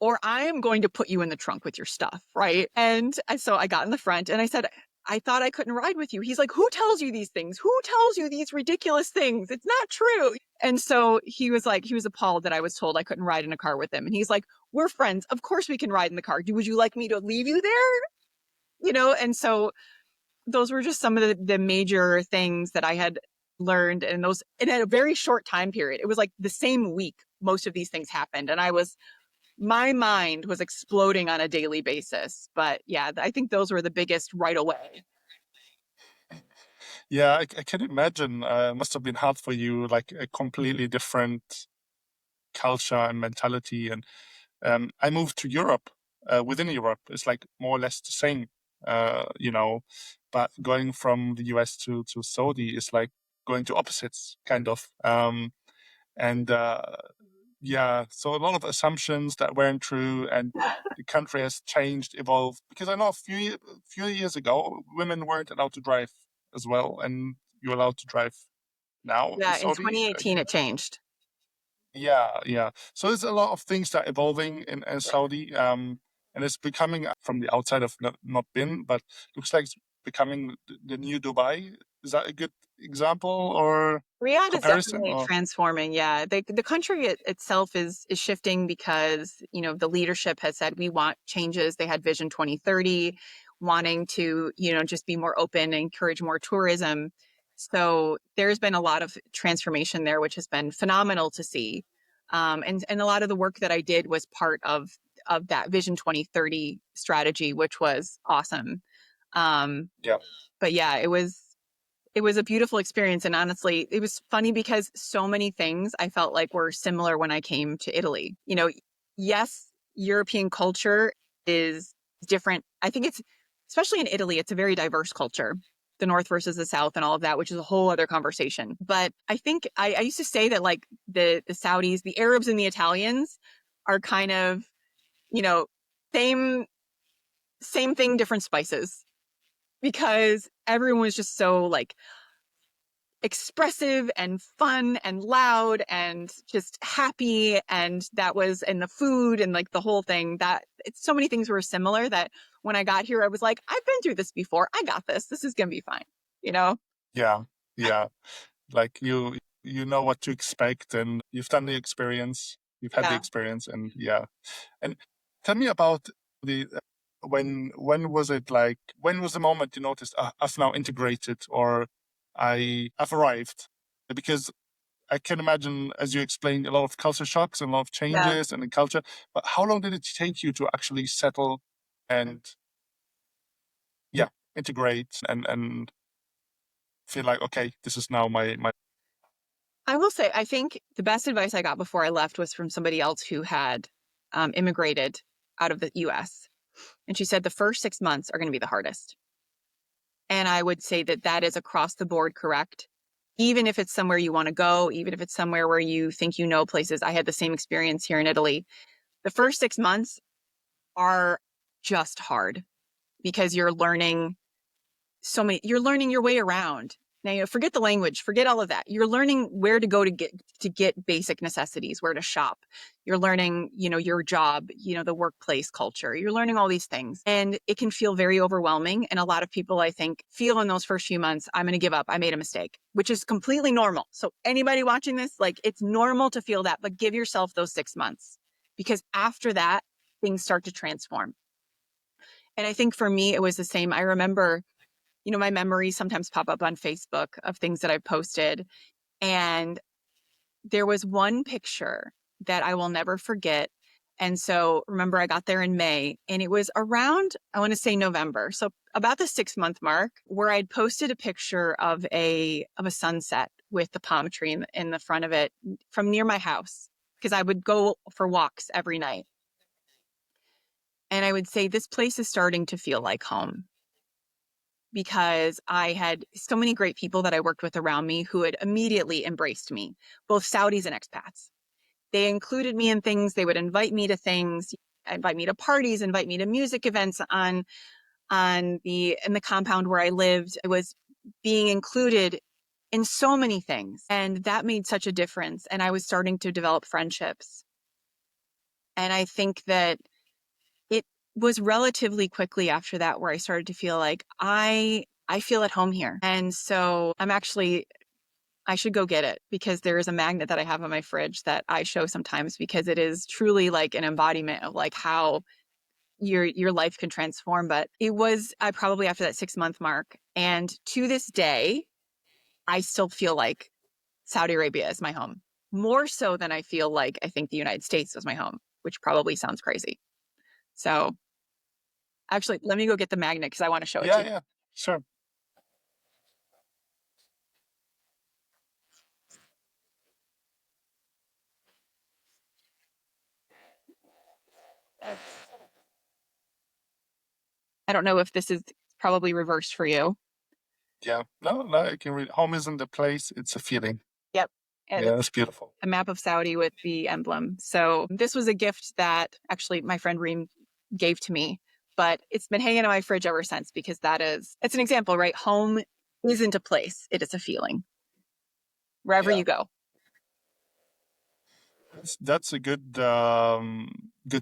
or I am going to put you in the trunk with your stuff, right? And so I got in the front, and I said, I thought I couldn't ride with you. He's like, who tells you these things? Who tells you these ridiculous things? It's not true. And so he was appalled that I was told I couldn't ride in a car with him. And he's like, we're friends. Of course we can ride in the car. Would you like me to leave you there? And so those were just some of the major things that I had learned, and in a very short time period. It was like the same week most of these things happened, and my mind was exploding on a daily basis. But yeah, I think those were the biggest right away. Yeah, I can imagine. It must have been hard for you, like a completely different culture and mentality. And I moved to Europe. Within Europe, it's like more or less the same, but going from the US to Saudi is like going to opposites, kind of. And yeah, so a lot of assumptions that weren't true, and the country has changed, evolved. Because I know few years ago, women weren't allowed to drive as well, and you're allowed to drive now in Yeah, in Saudi. 2018 it changed. Yeah, yeah. So there's a lot of things that are evolving in Saudi, and it's becoming from the outside of not been, but looks like it's becoming the new Dubai. Is that a good example or Riyadh is comparison? definitely Or transforming. Yeah, the country itself is shifting because the leadership has said we want changes. They had Vision 2030, wanting to just be more open, encourage more tourism. So there's been a lot of transformation there, which has been phenomenal to see. And a lot of the work that I did was part of that Vision 2030 strategy, which was awesome. Um, yeah, but yeah, it was a beautiful experience. And honestly, it was funny because so many things I felt like were similar when I came to Italy. Yes, European culture is different. I think it's, especially in Italy, it's a very diverse culture, the North versus the South and all of that, which is a whole other conversation. But I think I used to say that like the Saudis, the Arabs and the Italians are kind of, you know, same, same thing, different spices, because everyone was just so like expressive and fun and loud and just happy, and that was in the food and like the whole thing. That it's so many things were similar that when I got here I was like, I've been through this before, I got this is gonna be fine, you know. yeah, yeah. Like you know what to expect, and you've done the experience. You've had the Yeah. experience, and yeah. And tell me about the when was it like? When was the moment you noticed I've now integrated, or I've arrived? Because I can imagine, as you explained, a lot of culture shocks and a lot of Yeah, changes and in culture. But how long did it take you to actually settle and yeah, integrate and feel like okay, this is now my I will say I think the best advice I got before I left was from somebody else who had immigrated out of the US, and she said the first 6 months are going to be the hardest. And I would say that that is across the board correct. Even if it's somewhere you want to go, even if it's somewhere where you think places. I had the same experience here in Italy. The first 6 months are just hard because you're learning your way around. Now, forget the language, forget all of that. You're learning where to go to get basic necessities, where to shop. You're learning, your job, the workplace culture. You're learning all these things. And it can feel very overwhelming. And a lot of people, I think, feel in those first few months, I'm going to give up. I made a mistake, which is completely normal. So anybody watching this, like, it's normal to feel that, but give yourself those 6 months, because after that, things start to transform. And I think for me, it was the same. I remember, my memories sometimes pop up on Facebook of things that I've posted. And there was one picture that I will never forget. And so remember, I got there in May, and it was around, I want to say November. So about the 6 month mark, where I'd posted a picture of a sunset with the palm tree in the front of it from near my house, because I would go for walks every night. And I would say, this place is starting to feel like home, because I had so many great people that I worked with around me who had immediately embraced me, both Saudis and expats. They included me in things. They would invite me to things, invite me to parties, invite me to music events in the compound where I lived. I was being included in so many things, and that made such a difference. And I was starting to develop friendships. And I think that it was relatively quickly after that where I started to feel like I feel at home here. And so I should go get it, because there is a magnet that I have on my fridge that I show sometimes, because it is truly like an embodiment of like how your life can transform. But it was I probably after that 6 month mark, and to this day I still feel like Saudi Arabia is my home, more so than I feel like I think the United States is my home, which probably sounds crazy. So actually, let me go get the magnet because I want to show it to yeah, you. yeah, sure. I don't know if this is probably reversed for you. Yeah. No, no, I can read. Home isn't a place, it's a feeling. Yep. And Yeah, it's that's beautiful. a map of Saudi with the emblem. So this was a gift that actually my friend Reem gave to me, but it's been hanging in my fridge ever since, because it's an example, right? Home isn't a place, it is a feeling wherever Yeah. you go. That's a good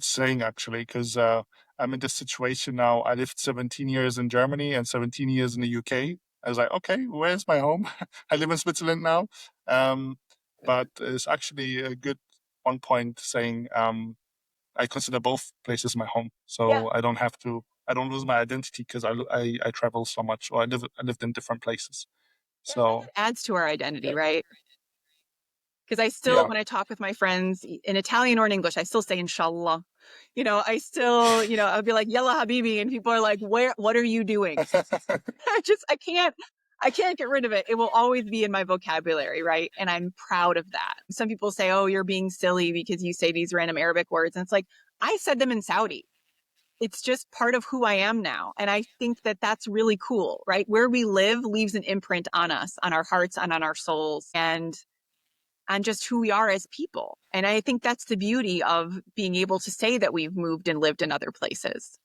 saying actually, because I'm in this situation now. I lived 17 years in Germany and 17 years in the UK. I was like, okay, where's my home? I live in Switzerland now, um, but it's actually a good one point saying I consider both places my home, Yeah. so I don't have to. I don't lose my identity because I travel so much, or I lived in different places. Yeah, I think So it adds to our identity, right? Because I still, yeah. when I talk with my friends in Italian or in English, I still say inshallah. I still, I'll be like, Yalla Habibi. And people are like, what are you doing? I can't get rid of it. It will always be in my vocabulary, right? And I'm proud of that. Some people say, oh, you're being silly because you say these random Arabic words. And it's like, I said them in Saudi. It's just part of who I am now. And I think that that's really cool, right? Where we live leaves an imprint on us, on our hearts, and on our souls, and on just who we are as people. And I think that's the beauty of being able to say that we've moved and lived in other places.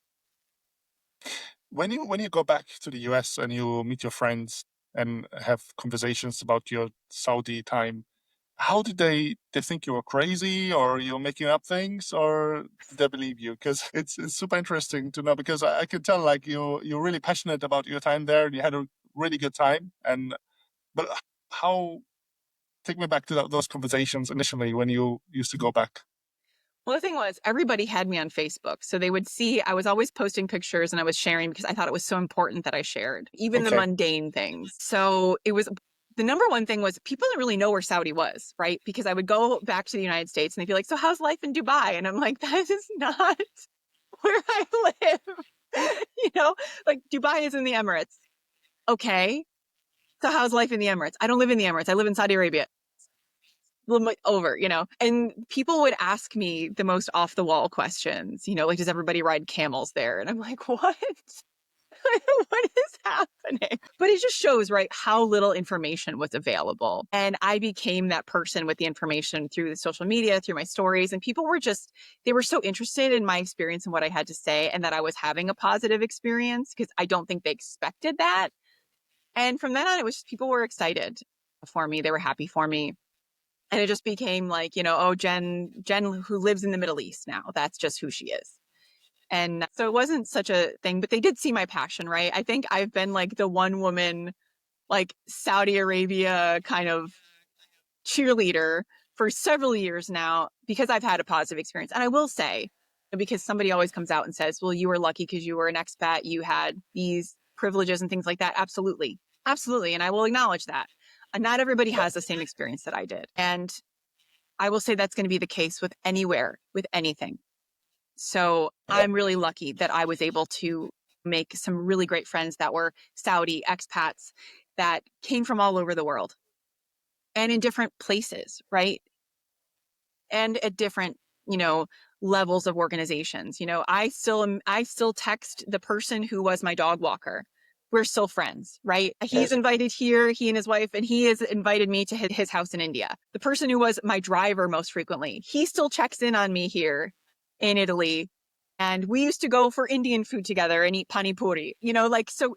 When you go back to the US and you meet your friends and have conversations about your Saudi time, how did they think you were crazy or you're making up things, or did they believe you? Because it's super interesting to know, because I can tell like you're really passionate about your time there and you had a really good time. And but how take me back to those conversations initially when you used to go back. Well, the thing was, everybody had me on Facebook. So they would see I was always posting pictures and I was sharing because I thought it was so important that I shared, even the Okay. mundane things. So it was the number one thing was people didn't really know where Saudi was, right? Because I would go back to the United States and they'd be like, so how's life in Dubai? And I'm like, that is not where I live. Like Dubai is in the Emirates. Okay. So how's life in the Emirates? I don't live in the Emirates. I live in Saudi Arabia. Over. And people would ask me the most off the wall questions, like, does everybody ride camels there? And I'm like, what? What is happening? But it just shows, right, how little information was available. And I became that person with the information through the social media, through my stories. And people were they were so interested in my experience and what I had to say, and that I was having a positive experience, because I don't think they expected that. And from then on, it was just, people were excited for me. They were happy for me. And it just became like, oh, Jenn who lives in the Middle East now. That's just who she is. And so it wasn't such a thing, but they did see my passion, right? I think I've been like the one woman, like Saudi Arabia kind of cheerleader for several years now, because I've had a positive experience. And I will say, because somebody always comes out and says, well, you were lucky because you were an expat, you had these privileges and things like that. Absolutely. Absolutely. And I will acknowledge that. And not everybody has the same experience that I did. And I will say that's going to be the case with anywhere, with anything. So I'm really lucky that I was able to make some really great friends that were Saudi expats that came from all over the world and in different places, right? And at different, levels of organizations. I still text the person who was my dog walker. We're still friends, right? He's invited here, he and his wife, and he has invited me to his house in India. The person who was my driver most frequently, he still checks in on me here in Italy. And we used to go for Indian food together and eat pani puri, so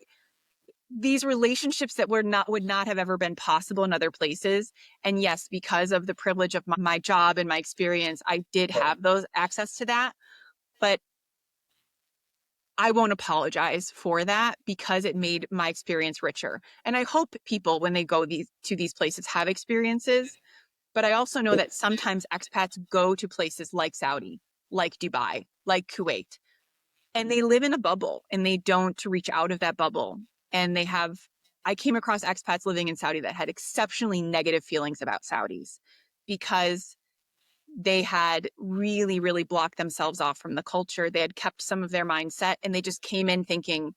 these relationships that would not have ever been possible in other places. And yes, because of the privilege of my job and my experience, I did have those access to that. But I won't apologize for that, because it made my experience richer. And I hope people, when they go to these places, have experiences. But I also know that sometimes expats go to places like Saudi, like Dubai, like Kuwait, and they live in a bubble and they don't reach out of that bubble. And I came across expats living in Saudi that had exceptionally negative feelings about Saudis, because they had really, really blocked themselves off from the culture. They had kept some of their mindset and they just came in thinking,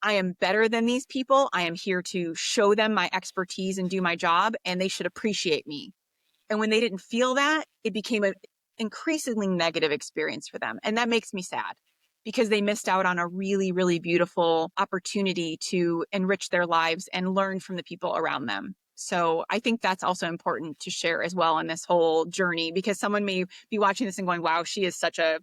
I am better than these people. I am here to show them my expertise and do my job, and they should appreciate me. And when they didn't feel that, it became an increasingly negative experience for them. And that makes me sad, because they missed out on a really, really beautiful opportunity to enrich their lives and learn from the people around them. So I think that's also important to share as well in this whole journey, because someone may be watching this and going, wow, she is such a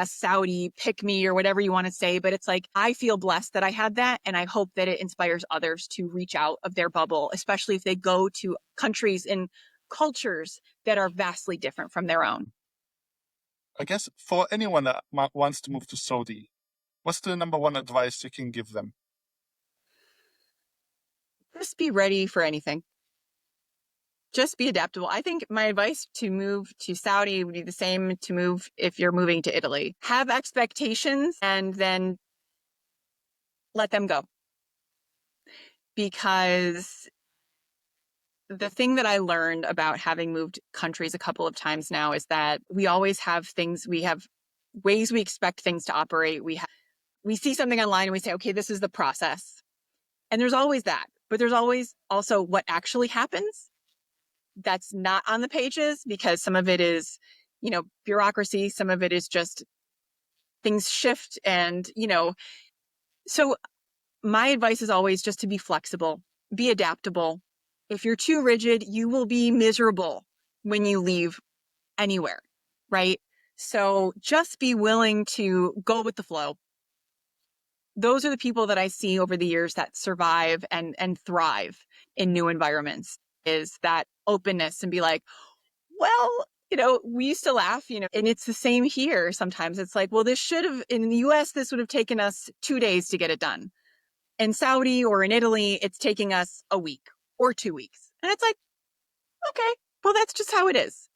Saudi pick me, or whatever you want to say. But it's like, I feel blessed that I had that. And I hope that it inspires others to reach out of their bubble, especially if they go to countries in cultures that are vastly different from their own. I guess for anyone that wants to move to Saudi, what's the number one advice you can give them? Just be ready for anything. Just be adaptable. I think my advice to move to Saudi would be the same to move if you're moving to Italy. Have expectations and then let them go. Because the thing that I learned about having moved countries a couple of times now is that we always have things, we have ways we expect things to operate. We see something online and we say, okay, this is the process. And there's always that, but there's always also what actually happens that's not on the pages, because some of it is, bureaucracy, some of it is just things shift. And, so my advice is always just to be flexible, be adaptable. If you're too rigid, you will be miserable when you leave anywhere, right? So just be willing to go with the flow. Those are the people that I see over the years that survive and thrive in new environments, is that openness and be like, well, we used to laugh, and it's the same here. Sometimes it's like, well, this should have, in the US, this would have taken us 2 days to get it done. In Saudi or in Italy, it's taking us a week or 2 weeks. And it's like, okay, well, that's just how it is.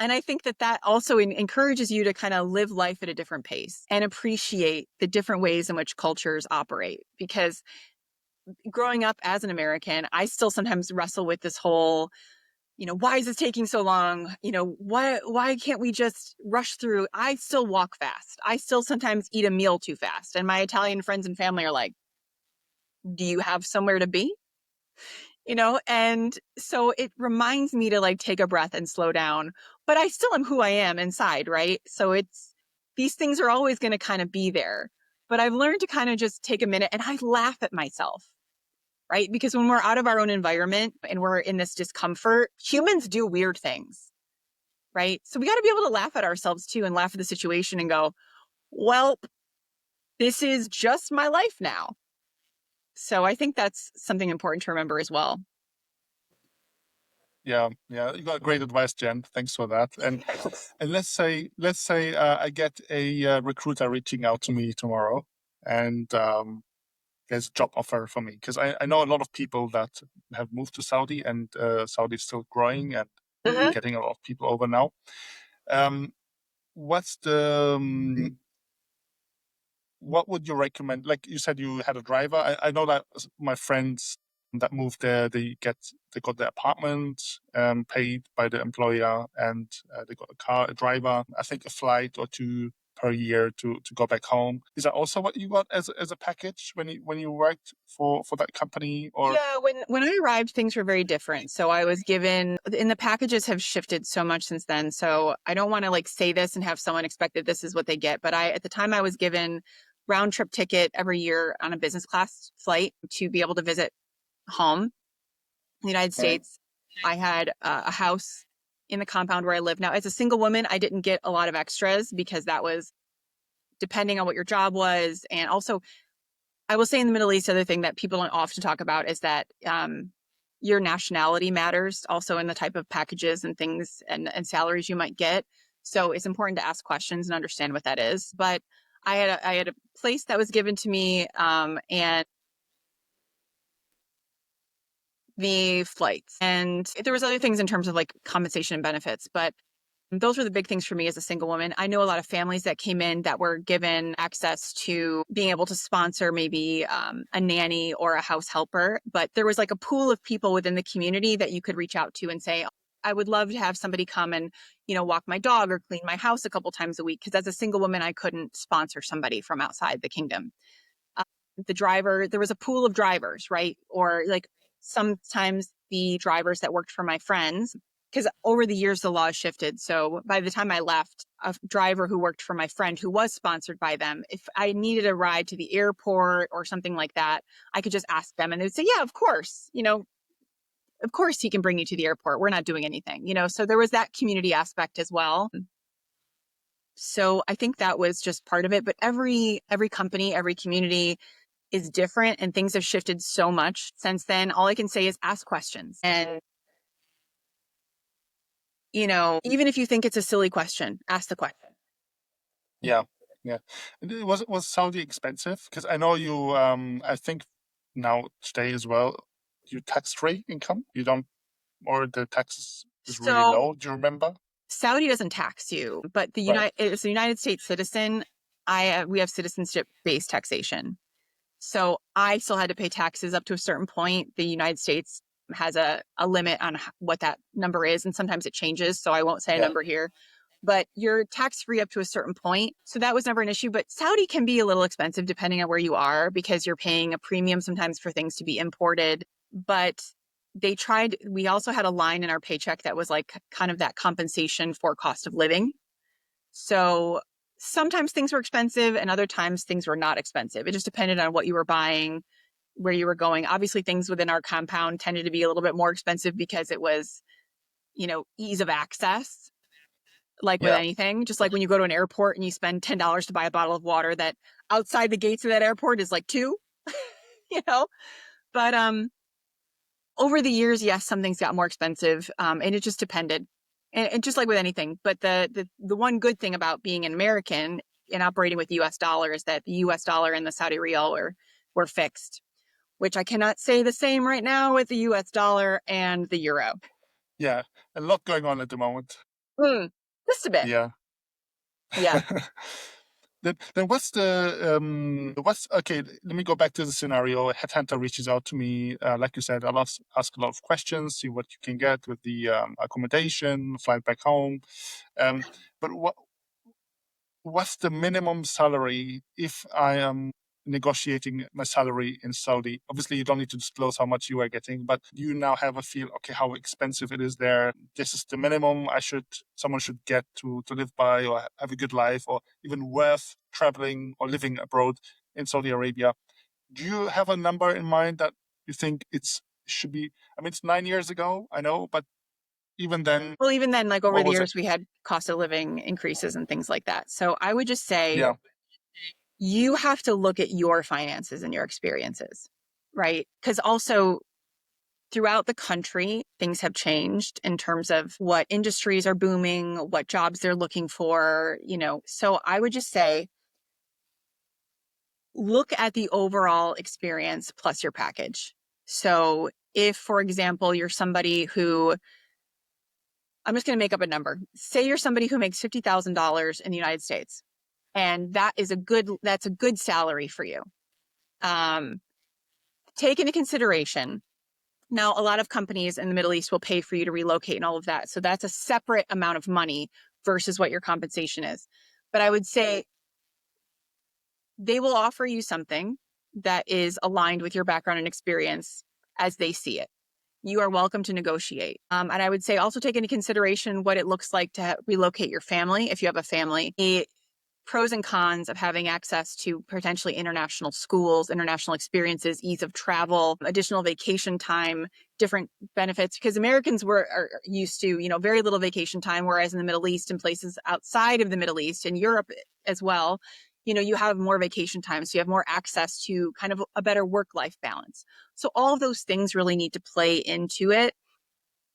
And I think that also encourages you to kind of live life at a different pace and appreciate the different ways in which cultures operate. Because growing up as an American, I still sometimes wrestle with this whole, why is this taking so long? Why can't we just rush through? I still walk fast. I still sometimes eat a meal too fast. And my Italian friends and family are like, do you have somewhere to be? And so it reminds me to like take a breath and slow down, but I still am who I am inside, right? So these things are always going to kind of be there, but I've learned to kind of just take a minute and I laugh at myself, right? Because when we're out of our own environment and we're in this discomfort, humans do weird things, right? So we got to be able to laugh at ourselves too, and laugh at the situation and go, well, this is just my life now. So I think that's something important to remember as well. Yeah, you got great advice, Jen. Thanks for that. And let's say I get a recruiter reaching out to me tomorrow, and there's a job offer for me, because I know a lot of people that have moved to Saudi, and Saudi is still growing and getting a lot of people over now. What's the what would you recommend? Like you said, you had a driver. I know that my friends that moved there, they got their apartment paid by the employer, and they got a car, a driver, I think a flight or two per year to go back home. Is that also what you got as a package when you worked for that company? Or Yeah, when I arrived, things were very different. So I was given, and the packages have shifted so much since then. So I don't want to like say this and have someone expect that this is what they get. But at the time I was given round trip ticket every year on a business class flight to be able to visit home in the United States. I had a house in the compound where I live now. As a single woman, I didn't get a lot of extras because that was depending on what your job was. And also, I will say in the Middle East, the other thing that people don't often talk about is that your nationality matters also in the type of packages and things and salaries you might get. So it's important to ask questions and understand what that is. But I had a place that was given to me, and the flights, and there was other things in terms of like compensation and benefits, but those were the big things for me as a single woman. I know a lot of families that came in that were given access to being able to sponsor maybe a nanny or a house helper, but there was like a pool of people within the community that you could reach out to and say, I would love to have somebody come and, walk my dog or clean my house a couple times a week. Because as a single woman, I couldn't sponsor somebody from outside the kingdom. The driver, there was a pool of drivers, right? Or like sometimes the drivers that worked for my friends, because over the years the law shifted. So by the time I left, a driver who worked for my friend who was sponsored by them, if I needed a ride to the airport or something like that, I could just ask them and they'd say, yeah, of course, of course he can bring you to the airport. We're not doing anything, so there was that community aspect as well. So I think that was just part of it. But every company, every community is different, and things have shifted so much since then. All I can say is ask questions. And Even if you think it's a silly question, ask the question. Yeah, yeah. And was Saudi expensive? Because I know you. I think now today as well, you tax-free income. You don't, or the tax is really So low. Do you remember? Saudi doesn't tax you, but Right. as a United States citizen, we have citizenship-based taxation. So I still had to pay taxes up to a certain point. The United States has a limit on what that number is, and sometimes it changes. So I won't say a Yeah. number here, but you're tax free up to a certain point. So that was never an issue. But Saudi can be a little expensive depending on where you are because you're paying a premium sometimes for things to be imported. But we also had a line in our paycheck that was like kind of that compensation for cost of living. So sometimes things were expensive and other times things were not expensive. It just depended on what you were buying, where you were going. Obviously, things within our compound tended to be a little bit more expensive because it was, ease of access, like with Yeah. anything. Just like when you go to an airport and you spend $10 to buy a bottle of water that outside the gates of that airport is like two, you know? But over the years, yes, some things got more expensive, and it just depended. And just like with anything, but the one good thing about being an American and operating with the U.S. dollar is that the U.S. dollar and the Saudi riyal were fixed, which I cannot say the same right now with the U.S. dollar and the euro. Yeah. A lot going on at the moment. Mm, just a bit, Yeah. yeah. Then what's okay? Let me go back to the scenario. A headhunter reaches out to me, like you said. I'll ask a lot of questions, see what you can get with the accommodation, flight back home. Um, but what's the minimum salary if I am negotiating my salary in Saudi? Obviously, you don't need to disclose how much you are getting, but you now have a feel, okay, how expensive it is there. This is the minimum someone should get to live by or have a good life or even worth traveling or living abroad in Saudi Arabia. Do you have a number in mind that you think should be? I mean, it's 9 years ago, I know, but even then, Well, even then, like over what the was it? years, we had cost of living increases and things like that. So I would just say Yeah, you have to look at your finances and your experiences, right? Because also throughout the country, things have changed in terms of what industries are booming, what jobs they're looking for. So I would just say look at the overall experience plus your package. So if, for example, you're somebody who, I'm just going to make up a number. Say you're somebody who makes $50,000 in the United States, and that's a good salary for you. Um, take into consideration now, a lot of companies in the Middle East will pay for you to relocate and all of that. So that's a separate amount of money versus what your compensation is. But I would say they will offer you something that is aligned with your background and experience as they see it. You are welcome to negotiate. And I would say also take into consideration what it looks like to relocate your family if you have a family. Pros and cons of having access to potentially international schools, international experiences, ease of travel, additional vacation time, different benefits. Because Americans are used to, very little vacation time, whereas in the Middle East and places outside of the Middle East and Europe as well, you have more vacation time. So you have more access to kind of a better work-life balance. So all of those things really need to play into it.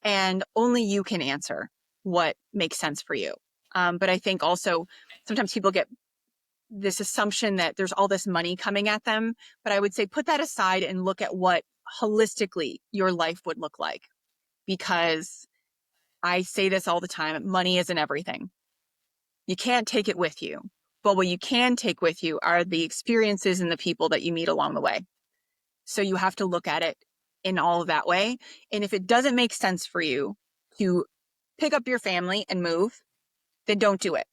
And only you can answer what makes sense for you. But I think also sometimes people get this assumption that there's all this money coming at them. But I would say put that aside and look at what holistically your life would look like. Because I say this all the time, money isn't everything. You can't take it with you. But what you can take with you are the experiences and the people that you meet along the way. So you have to look at it in all of that way. And if it doesn't make sense for you to pick up your family and move, then don't do it.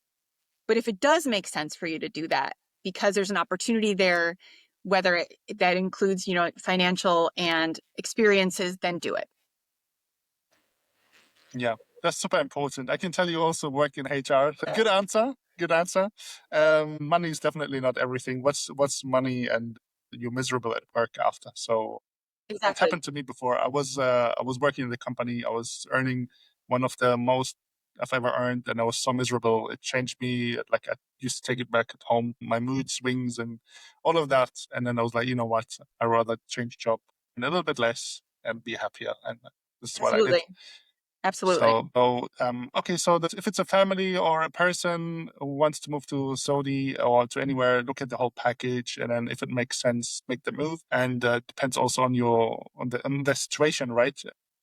But if it does make sense for you to do that because there's an opportunity there, whether that includes, financial and experiences, then do it. yeah, that's super important. I can tell you also work in HR. Good answer. Good answer. Money is definitely not everything. What's money and you're miserable at work after. So it Exactly. happened to me before. I was working in the company. I was earning one of the most I've ever earned, and I was so miserable. It changed me. Like I used to take it back at home. My mood swings and all of that. And then I was like, you know what? I'd rather change job and a little bit less and be happier. And this is what I did. Absolutely. Absolutely. Okay, so that if it's a family or a person who wants to move to Saudi or to anywhere, look at the whole package, and then if it makes sense, make the move. And depends also on the situation, right?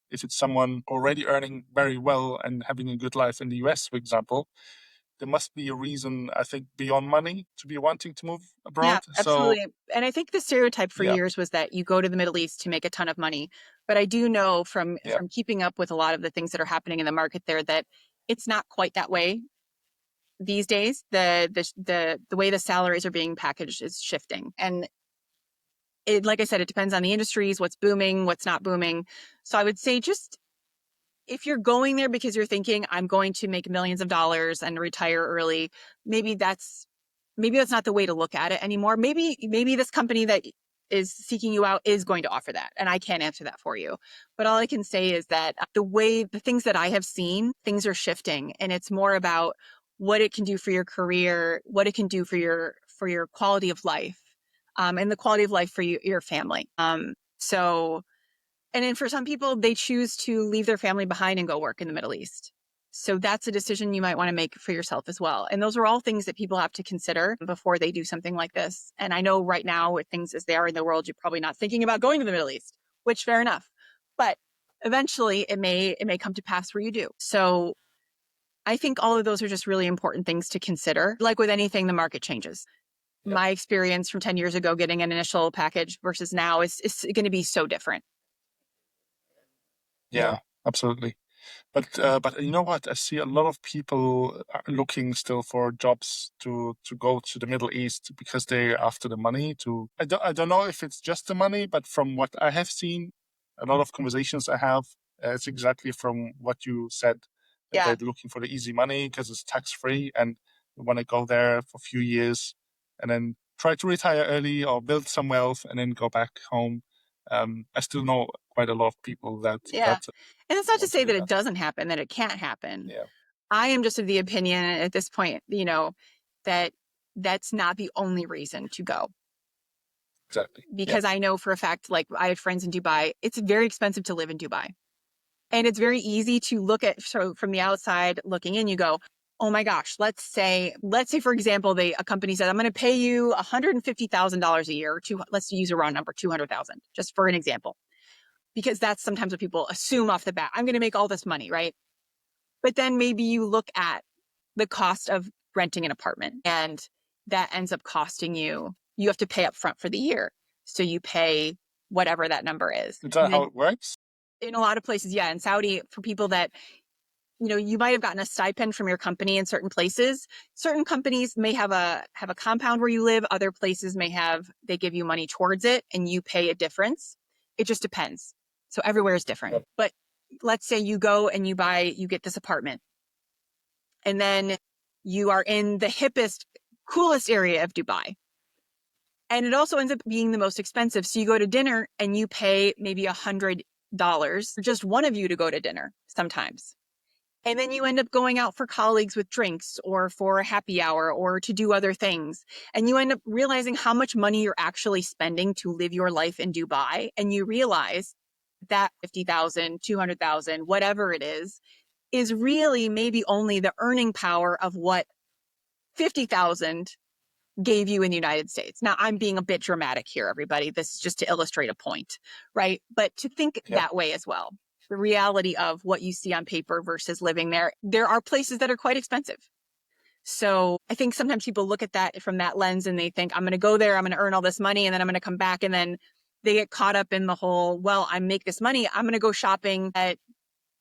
If it's someone already earning very well and having a good life in the US, for example, there must be a reason, I think, beyond money to be wanting to move Yeah, abroad. So absolutely. And I think the stereotype for yeah, years was that you go to the Middle East to make a ton of money. But I do know yeah, from keeping up with a lot of the things that are happening in the market there that it's not quite that way these days. The way the salaries are being packaged is shifting. And it, like I said, it depends on the industries, what's booming, what's not booming. So I would say just if you're going there because you're thinking I'm going to make millions of dollars and retire early, maybe that's not the way to look at it anymore. Maybe this company that is seeking you out is going to offer that, and I can't answer that for you. But all I can say is that the things that I have seen, things are shifting, and it's more about what it can do for your career, what it can do for your quality of life, and the quality of life for your family. So and then for some people, they choose to leave their family behind and go work in the Middle East. So that's a decision you might want to make for yourself as well. And those are all things that people have to consider before they do something like this. And I know right now, with things as they are in the world, you're probably not thinking about going to the Middle East, which fair enough. But eventually it may come to pass where you do. So I think all of those are just really important things to consider. Like with anything, the market changes. yeah, My experience from 10 years ago getting an initial package versus now is going to be so different. yeah, absolutely. But you know what? I see a lot of people are looking still for jobs to go to the Middle East because they're after the money. I don't know if it's just the money, but from what I have seen, a lot of conversations I have, it's exactly from what you said. Yeah. They're looking for the easy money because it's tax free, and they want to go there for a few years and then try to retire early or build some wealth and then go back home. I still know quite a lot of people Yeah. that And it's not to want to say do that it that. doesn't happen, that it can't happen. Yeah, I am just of the opinion at this point, that that's not the only reason to go. exactly. Yeah. Because I know for a fact, like I had friends in Dubai, it's very expensive to live in Dubai. And it's very easy to look at, so from the outside looking in, you go, oh my gosh, let's say for example, a company said, I'm going to pay you $150,000 a year to, let's use a round number, 200,000, just for an example, because that's sometimes what people assume off the bat. I'm going to make all this money, right? But then maybe you look at the cost of renting an apartment, and that ends up costing you have to pay up front for the year. So you pay whatever that number is. Is And that how then it works? in a lot of places, yeah, in Saudi, for people that, you might have gotten a stipend from your company in certain places. Certain companies may have a compound where you live. Other places they give you money towards it and you pay a difference. It just depends. So everywhere is different. Yep. But let's say you go and you get this apartment, and then you are in the hippest, coolest area of Dubai. And it also ends up being the most expensive. So you go to dinner and you pay maybe $100 for just one of you to go to dinner sometimes. And then you end up going out for colleagues with drinks or for a happy hour or to do other things. And you end up realizing how much money you're actually spending to live your life in Dubai. And you realize that 50,000, 200,000, whatever it is really maybe only the earning power of what 50,000 gave you in the United States. Now, I'm being a bit dramatic here, everybody. This is just to illustrate a point, right? But to think Yep. that way as well, the reality of what you see on paper versus living there, there are places that are quite expensive. So I think sometimes people look at that from that lens and they think, I'm going to go there, I'm going to earn all this money, and then I'm going to come back. And then they get caught up in the whole, well, I make this money, I'm going to go shopping at,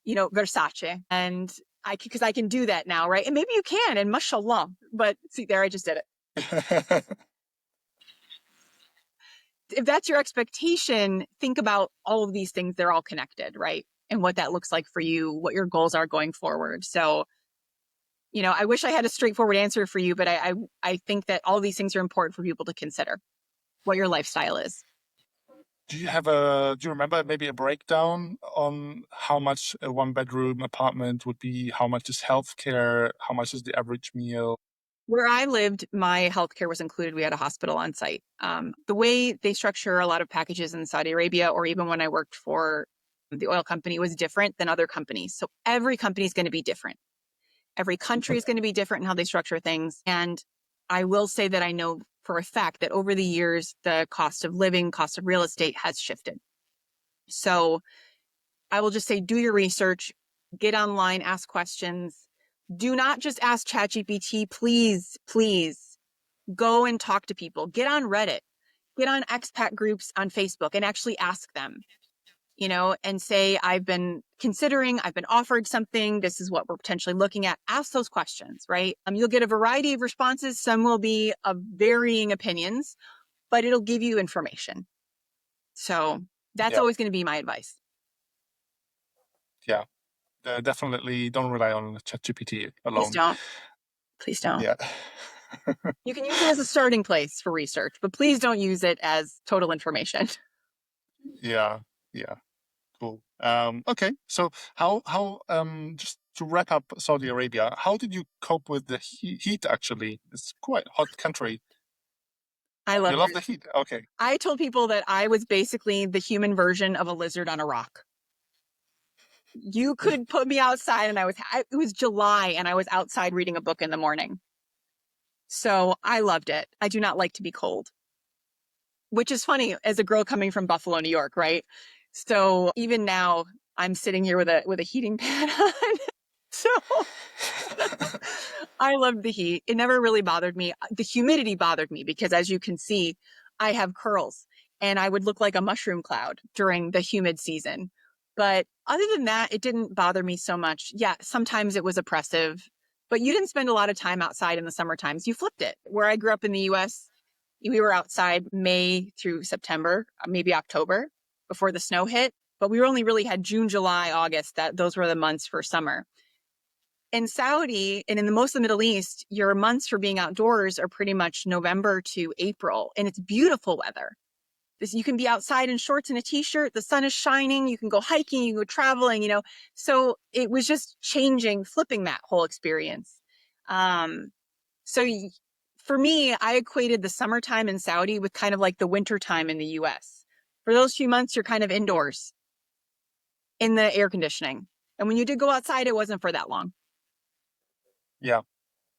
Versace. And because I can do that now, right? And maybe you can, and mashallah. But see, there, I just did it. If that's your expectation, think about all of these things. They're all connected, right? And what that looks like for you, what your goals are going forward. So, I wish I had a straightforward answer for you, but I think that all these things are important for people to consider what your lifestyle is. Do you remember maybe a breakdown on how much a one bedroom apartment would be? How much is healthcare? How much is the average meal? Where I lived, my healthcare was included. We had a hospital on site. The way they structure a lot of packages in Saudi Arabia, or even when I worked for The oil company was different than other companies. So every company is going to be different. Every country is going to be different in how they structure things. And I will say that I know for a fact that over the years, the cost of living, cost of real estate has shifted. So I will just say, do your research, get online, ask questions. Do not just ask ChatGPT. Please, please go and talk to people. Get on Reddit, get on expat groups on Facebook and actually ask them, and say, I've been considering, I've been offered something. This is what we're potentially looking at. Ask those questions, right? You'll get a variety of responses. Some will be of varying opinions, but it'll give you information. So that's Yeah. always going to be my advice. Yeah. Definitely don't rely on ChatGPT Please alone. don't. Please don't. Yeah. You can use it as a starting place for research, but please don't use it as total information. Yeah. Yeah. Cool. Okay. So how just to wrap up Saudi Arabia, how did you cope with the heat actually? It's quite a hot country. I You loved love it. the heat? Okay. I told people that I was basically the human version of a lizard on a rock. You could put me outside and it was July and I was outside reading a book in the morning. So I loved it. I do not like to be cold, which is funny as a girl coming from Buffalo, New York, right? So even now I'm sitting here with a heating pad on. So I loved the heat. It never really bothered me. The humidity bothered me because, as you can see, I have curls and I would look like a mushroom cloud during the humid season. But other than that, it didn't bother me so much. Yeah, sometimes it was oppressive, but you didn't spend a lot of time outside in the summer times. You flipped it. Where I grew up in the US, we were outside May through September, maybe October before the snow hit. But we only really had June, July, August. Those were the months for summer. In Saudi and in the most of the Middle East, your months for being outdoors are pretty much November to April, and it's beautiful weather. You can be outside in shorts and a t-shirt. The sun is shining. You can go hiking. You can go traveling. So it was just changing, flipping that whole experience. So for me, I equated the summertime in Saudi with kind of like the wintertime in the US. For those few months, you're kind of indoors in the air conditioning. And when you did go outside, it wasn't for that long. Yeah.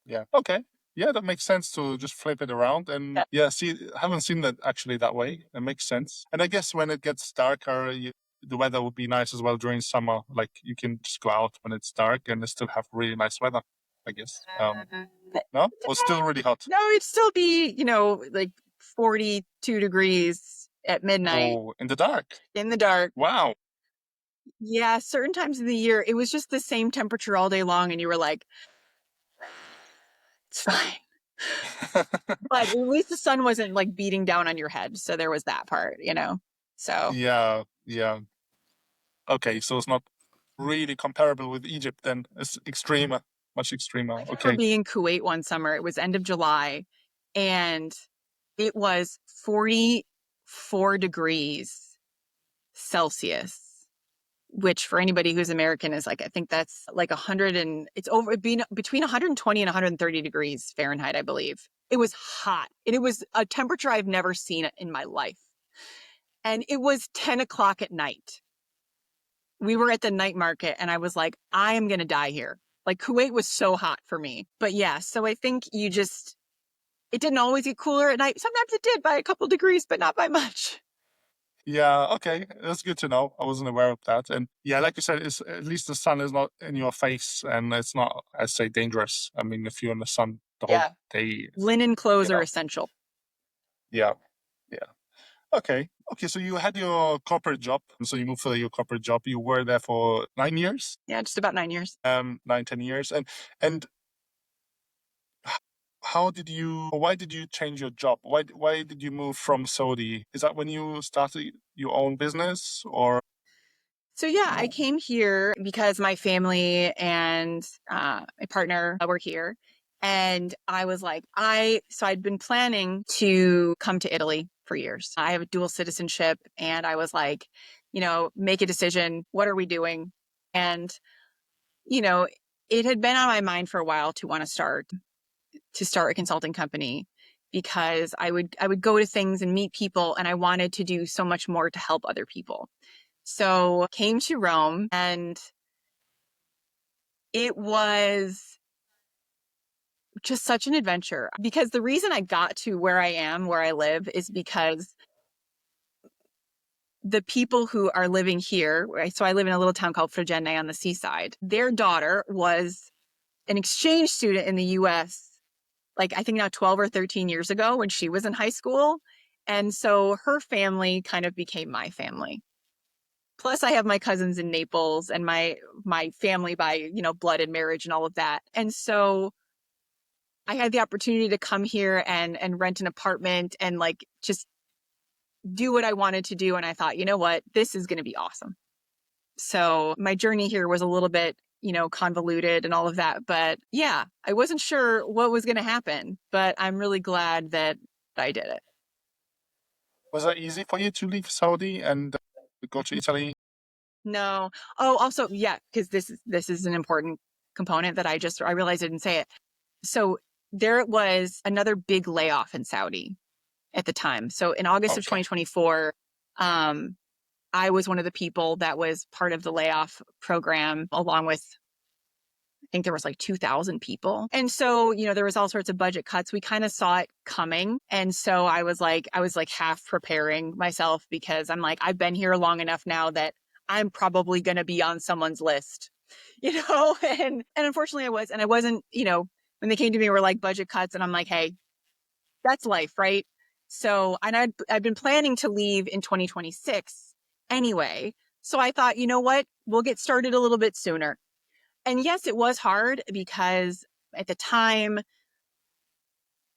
Yeah. Okay. Yeah, that makes sense to just flip it around. And yeah, see, I haven't seen that actually that way. It makes sense. And I guess when it gets darker, the weather would be nice as well during summer. Like you can just go out when it's dark and still have really nice weather, I guess. No? Or still really hot? No, it'd still be, like 42 degrees at midnight Oh, in the dark. in the dark. Wow. Yeah, certain times of the year, it was just the same temperature all day long, and you were like, it's fine. But at least the sun wasn't like beating down on your head. So there was that part. So Yeah. Yeah. Okay. So it's not really comparable with Egypt then. It's extremer, much extremer. I remember Okay. being in Kuwait one summer. It was end of July, and it was 44 degrees Celsius, which for anybody who's American is like, I think that's like 100 and it's over being between 120 and 130 degrees Fahrenheit, I believe. It was hot and it was a temperature I've never seen in my life. And it was 10 o'clock at night. We were at the night market and I was like, I am going to die here. Like Kuwait was so hot for me. But yeah, so I think it didn't always get cooler at night. Sometimes it did by a couple degrees, but not by much. Yeah, okay. That's good to know. I wasn't aware of that. And yeah, like you said, it's at least the sun is not in your face and it's not, I say, dangerous. I mean, if you're in the sun the whole Yeah. day, Linen clothes are essential. yeah, yeah. Okay. Okay. So you had your corporate job. So you moved for your corporate job. You were there for 9 years. Yeah, just about 9 years. 9, 10 years. And why did you change your job? Why did you move from Saudi? Is that when you started your own business or? So yeah, I came here because my family and my partner were here. And I was like, so I'd been planning to come to Italy for years. I have a dual citizenship and I was like, make a decision. What are we doing? And, you know, it had been on my mind for a while to want to start a consulting company because I would go to things and meet people and I wanted to do so much more to help other people. So came to Rome, and it was just such an adventure, because the reason I got to where I am, where I live, is because the people who are living here, right? So I live in a little town called Fregene on the seaside. Their daughter was an exchange student in the US, like I think now 12 or 13 years ago when she was in high school. And so her family kind of became my family. Plus I have my cousins in Naples and my family by, blood and marriage and all of that. And so I had the opportunity to come here and rent an apartment and like just do what I wanted to do. And I thought, you know what, this is going to be awesome. So my journey here was a little bit, convoluted and all of that. But yeah, I wasn't sure what was going to happen, but I'm really glad that I did it. Was that easy for you to leave Saudi and go to Italy? No. Oh, also, yeah, because this is an important component that I realized I didn't say it. So there was another big layoff in Saudi at the time. So in August of Okay. 2024, um, I was one of the people that was part of the layoff program, along with, I think there was like 2,000 people. And so, there was all sorts of budget cuts. We kind of saw it coming. And so I was like half preparing myself, because I'm like, I've been here long enough now that I'm probably going to be on someone's list, and unfortunately I was, and I wasn't, when they came to me, were like budget cuts. And I'm like, hey, that's life, right? So, and I've been planning to leave in 2026 anyway. So I thought, you know what? We'll get started a little bit sooner. And yes, it was hard, because at the time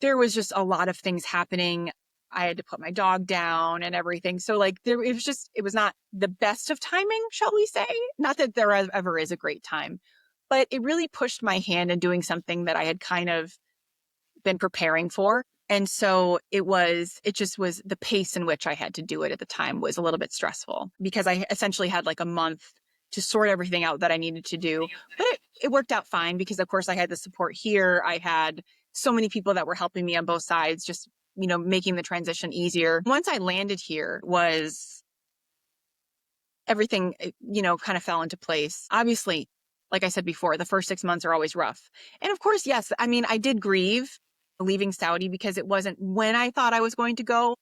there was just a lot of things happening. I had to put my dog down and everything. So like it was not the best of timing, shall we say? Not that there ever is a great time, but it really pushed my hand in doing something that I had kind of been preparing for. And so it just was the pace in which I had to do it at the time was a little bit stressful, because I essentially had like a month to sort everything out that I needed to do. But it worked out fine, because of course I had the support here. I had so many people that were helping me on both sides, just, making the transition easier. Once I landed here, was everything, kind of fell into place. Obviously, like I said before, the first 6 months are always rough. And of course, yes, I mean, I did grieve leaving Saudi, because it wasn't when I thought I was going to go.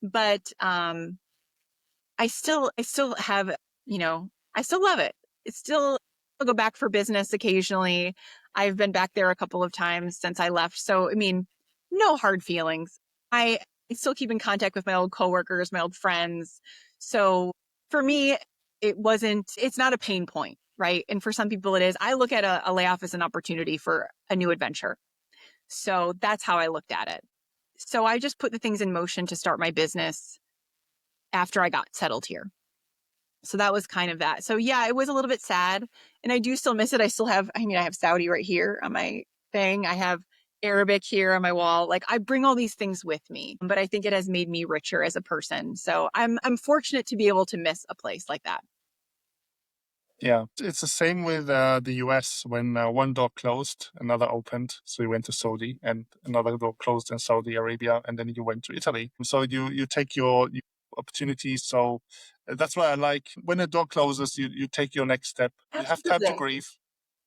But I still have, I still love it. It's still, I'll go back for business occasionally. I've been back there a couple of times since I left. So, I mean, no hard feelings. I still keep in contact with my old coworkers, my old friends. So for me, it's not a pain point, right? And for some people it is. I look at a layoff as an opportunity for a new adventure. So that's how I looked at it. So I just put the things in motion to start my business after I got settled here. So that was kind of that. So yeah, it was a little bit sad, and I do still miss it. I have Saudi right here on my thing. I have Arabic here on my wall. Like, I bring all these things with me, but I think it has made me richer as a person. So I'm fortunate to be able to miss a place like that. Yeah, it's the same with the US. When one door closed, another opened. So you went to Saudi, and another door closed in Saudi Arabia, and then you went to Italy. So you take your opportunities. So that's why I like when a door closes, you take your next step. You have time to Absolutely. grieve,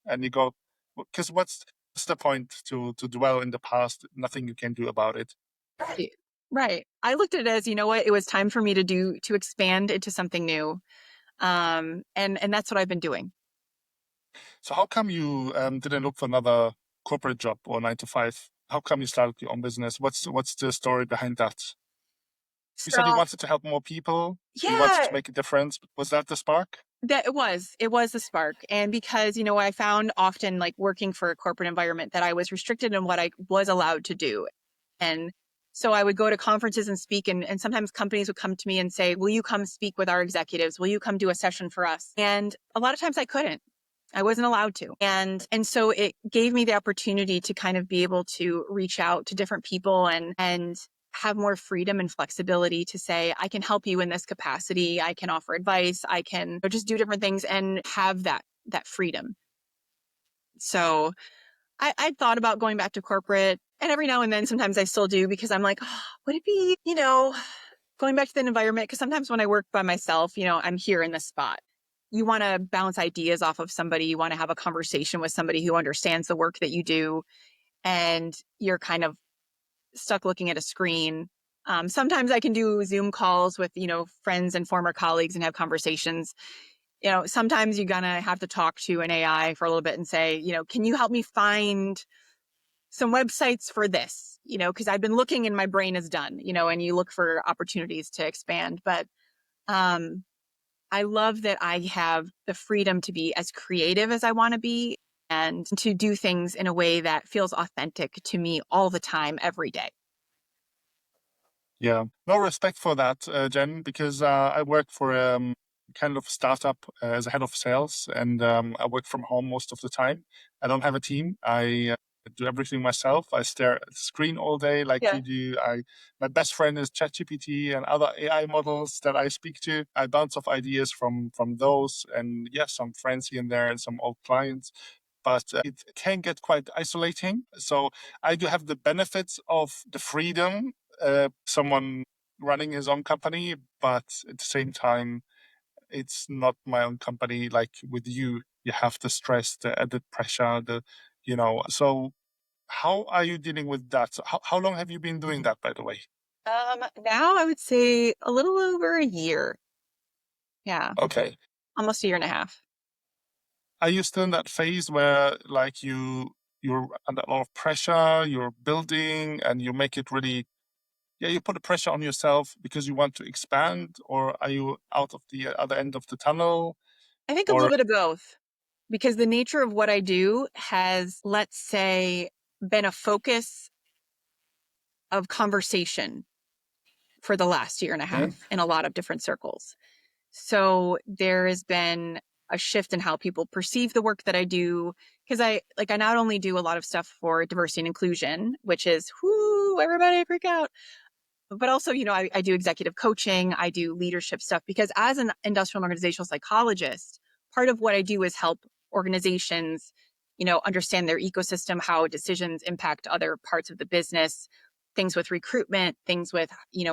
and you go, because what's the point to dwell in the past? Nothing you can do about it. Right. Right. I looked at it as, you know what, it was time for me to expand into something new. And that's what I've been doing. So how come you didn't look for another corporate job or 9 to 5? How come you started your own business? What's the story behind that? You said you So wanted to help more people. You wanted yeah, to make a difference. Was that the spark? that it was the spark. And because, I found often, like, working for a corporate environment, that I was restricted in what I was allowed to do. And so I would go to conferences and speak, and sometimes companies would come to me and say, will you come speak with our executives? Will you come do a session for us? And a lot of times I couldn't. I wasn't allowed to. And so it gave me the opportunity to kind of be able to reach out to different people and have more freedom and flexibility to say, I can help you in this capacity. I can offer advice. I can just do different things and have that freedom. So I thought about going back to corporate, and every now and then, sometimes I still do, because I'm like, oh, would it be, going back to the environment, because sometimes when I work by myself, I'm here in this spot. You want to bounce ideas off of somebody. You want to have a conversation with somebody who understands the work that you do, and you're kind of stuck looking at a screen. Sometimes I can do Zoom calls with, friends and former colleagues and have conversations. Sometimes you're going to have to talk to an AI for a little bit and say, can you help me find some websites for this? Because I've been looking and my brain is done, and you look for opportunities to expand. But um, I love that I have the freedom to be as creative as I want to be and to do things in a way that feels authentic to me all the time, every day. Yeah, no respect for that, Jen, because I work for kind of startup as a head of sales, and I work from home most of the time. I don't have a team. I do everything myself. I stare at the screen all day, like Yeah. you do. My best friend is ChatGPT and other AI models that I speak to. I bounce off ideas from those, and yes, some friends here and there, and some old clients. But it can get quite isolating. So I do have the benefits of the freedom, someone running his own company, but at the same time, it's not my own company. Like with you, you have the stress, the added pressure, So how are you dealing with that? So how long have you been doing that, by the way? Now I would say a little over a year. Yeah, Okay. almost a year and a half. Are you still in that phase where like you're under a lot of pressure, you're building and you make it really, yeah, you put the pressure on yourself because you want to expand, or are you out of the other end of the tunnel? I think a little Or bit of both, because the nature of what I do has, let's say, been a focus of conversation for the last year and a Mhm. half in a lot of different circles. So there has been a shift in how people perceive the work that I do. Because I not only do a lot of stuff for diversity and inclusion, which is whoo, everybody freak out. But also, I do executive coaching, I do leadership stuff, because as an industrial and organizational psychologist, part of what I do is help organizations, understand their ecosystem, how decisions impact other parts of the business, things with recruitment, things with,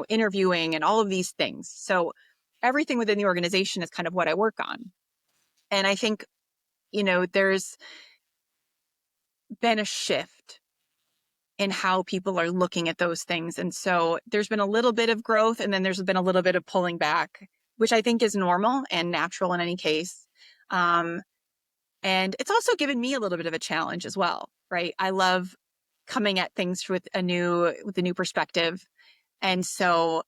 interviewing and all of these things. So everything within the organization is kind of what I work on. And I think, there's been a shift in how people are looking at those things. And so there's been a little bit of growth, and then there's been a little bit of pulling back, which I think is normal and natural in any case. Um, and it's also given me a little bit of a challenge as well, right? I love coming at things with a new perspective. And so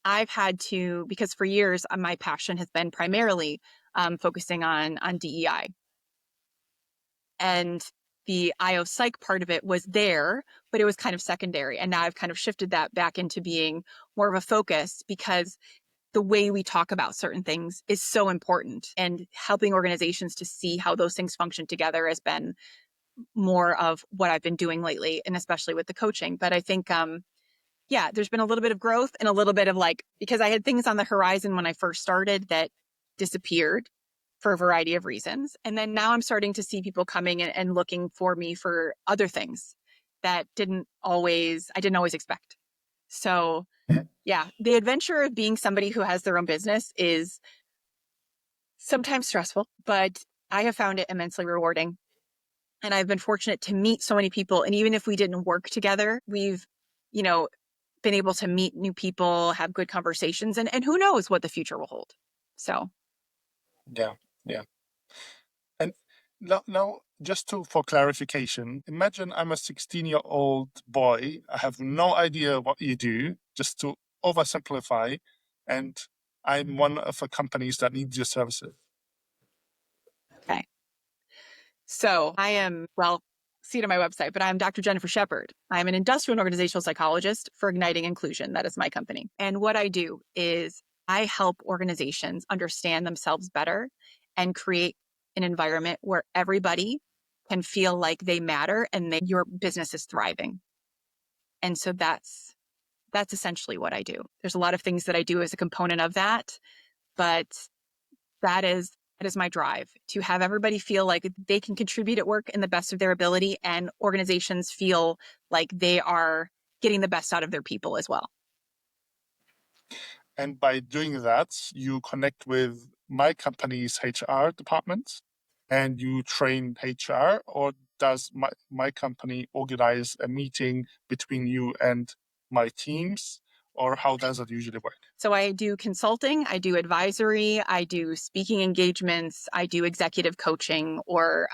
I've had to, because for years my passion has been primarily focusing on DEI, and the IO psych part of it was there, but it was kind of secondary. And now I've kind of shifted that back into being more of a focus, because the way we talk about certain things is so important, and helping organizations to see how those things function together has been more of what I've been doing lately, and especially with the coaching. But I think, yeah, there's been a little bit of growth and a little bit of because I had things on the horizon when I first started that disappeared for a variety of reasons. And then now I'm starting to see people coming and looking for me for other things that I didn't always expect. So yeah, the adventure of being somebody who has their own business is sometimes stressful, but I have found it immensely rewarding. And I've been fortunate to meet so many people. And even if we didn't work together, we've, you know, been able to meet new people, have good conversations, and who knows what the future will hold. So, Yeah, yeah. And now, just for clarification, imagine I'm a 16-year-old boy. I have no idea what you do, just to oversimplify, and I'm one of the companies that needs your services. okay. So I am, well, see it on my website, but I'm Dr. Jennifer Shepard. I'm an industrial and organizational psychologist for Igniting Inclusion. That is my company. And what I do is I help organizations understand themselves better and create an environment where everybody can feel like they matter and that your business is thriving. And so that's essentially what I do. There's a lot of things that I do as a component of that, but that is that is my drive, to have everybody feel like they can contribute at work in the best of their ability, and organizations feel like they are getting the best out of their people as well. And by doing that, you connect with my company's HR department and you train HR, or does my company organize a meeting between you and my teams, or how does it usually work? So I do consulting, I do advisory, I do speaking engagements, I do executive coaching or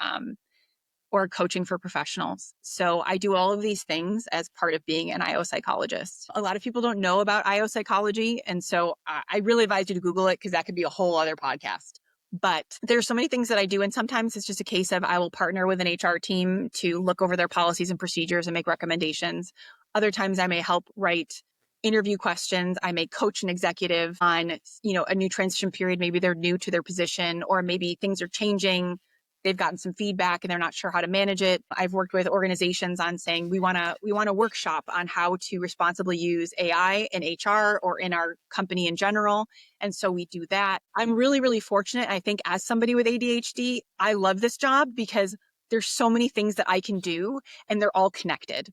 coaching for professionals. So I do all of these things as part of being an IO psychologist. A lot of people don't know about IO psychology. And so I really advise you to Google it because that could be a whole other podcast. But there's so many things that I do. And sometimes it's just a case of I will partner with an HR team to look over their policies and procedures and make recommendations. Other times I may help write interview questions. I may coach an executive on, a new transition period. Maybe they're new to their position, or maybe things are changing. They've gotten some feedback and they're not sure how to manage it. I've worked with organizations on saying we want to workshop on how to responsibly use AI in HR or in our company in general. And so we do that. I'm really, really fortunate. I think as somebody with ADHD, I love this job because there's so many things that I can do and they're all connected.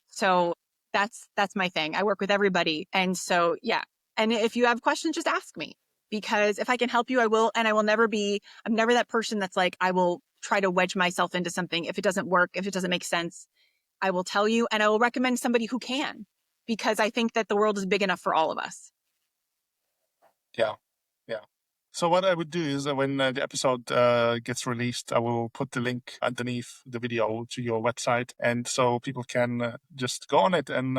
So that's my thing. I work with everybody. And so, yeah. And if you have questions, just ask me, because if I can help you, I will. And I'm never that person that's like, I will try to wedge myself into something. If it doesn't work, if it doesn't make sense, I will tell you, and I will recommend somebody who can, because I think that the world is big enough for all of us. Yeah. Yeah. So what I would do is when the episode gets released, I will put the link underneath the video to your website, and so people can just go on it and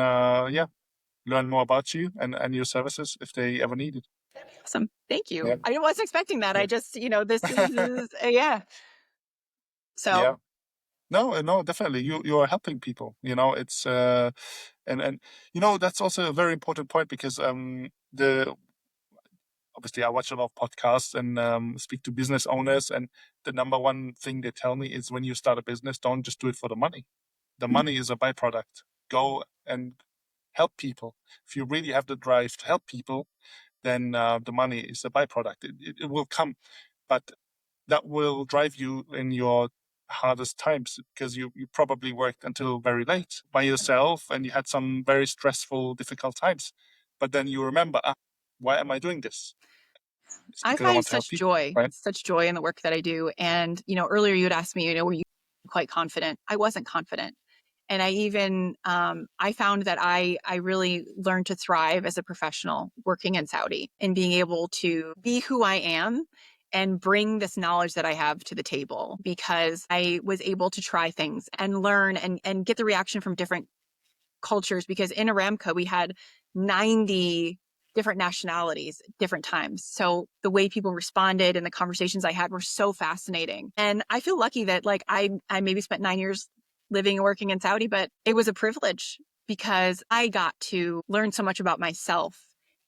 learn more about you and your services if they ever need it. Awesome. Thank you. Yeah. I wasn't expecting that. Yeah. I just, this is, yeah. So Yeah. No, no, definitely. You are helping people. It's and that's also a very important point because the obviously I watch a lot of podcasts and speak to business owners, and the number one thing they tell me is when you start a business, don't just do it for the money. The money is a byproduct. Go and help people. If you really have the drive to help people, then the money is a byproduct. It will come, but that will drive you in your hardest times because you probably worked until very late by yourself and you had some very stressful, difficult times. But then you remember, why am I doing this? It's I because I find want to help people, right? such joy in the work that I do. And, earlier you had asked me, were you quite confident? I wasn't confident. And I even, I found that I really learned to thrive as a professional working in Saudi and being able to be who I am and bring this knowledge that I have to the table, because I was able to try things and learn and get the reaction from different cultures, because in Aramco we had 90 different nationalities, different times. So the way people responded and the conversations I had were so fascinating. And I feel lucky that I maybe spent 9 years living and working in Saudi, but it was a privilege because I got to learn so much about myself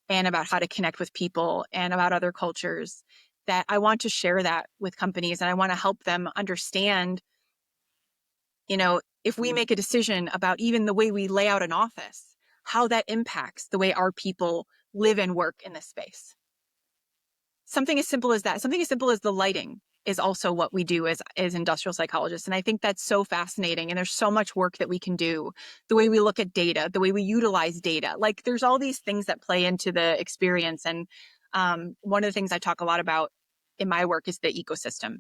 and about how to connect with people and about other cultures, that I want to share that with companies, and I want to help them understand, if we make a decision about even the way we lay out an office, how that impacts the way our people live and work in this space. Something as simple as that, something as simple as the lighting, is also what we do as industrial psychologists. And I think that's so fascinating. And there's so much work that we can do. The way we look at data, the way we utilize data, there's all these things that play into the experience. And one of the things I talk a lot about in my work is the ecosystem.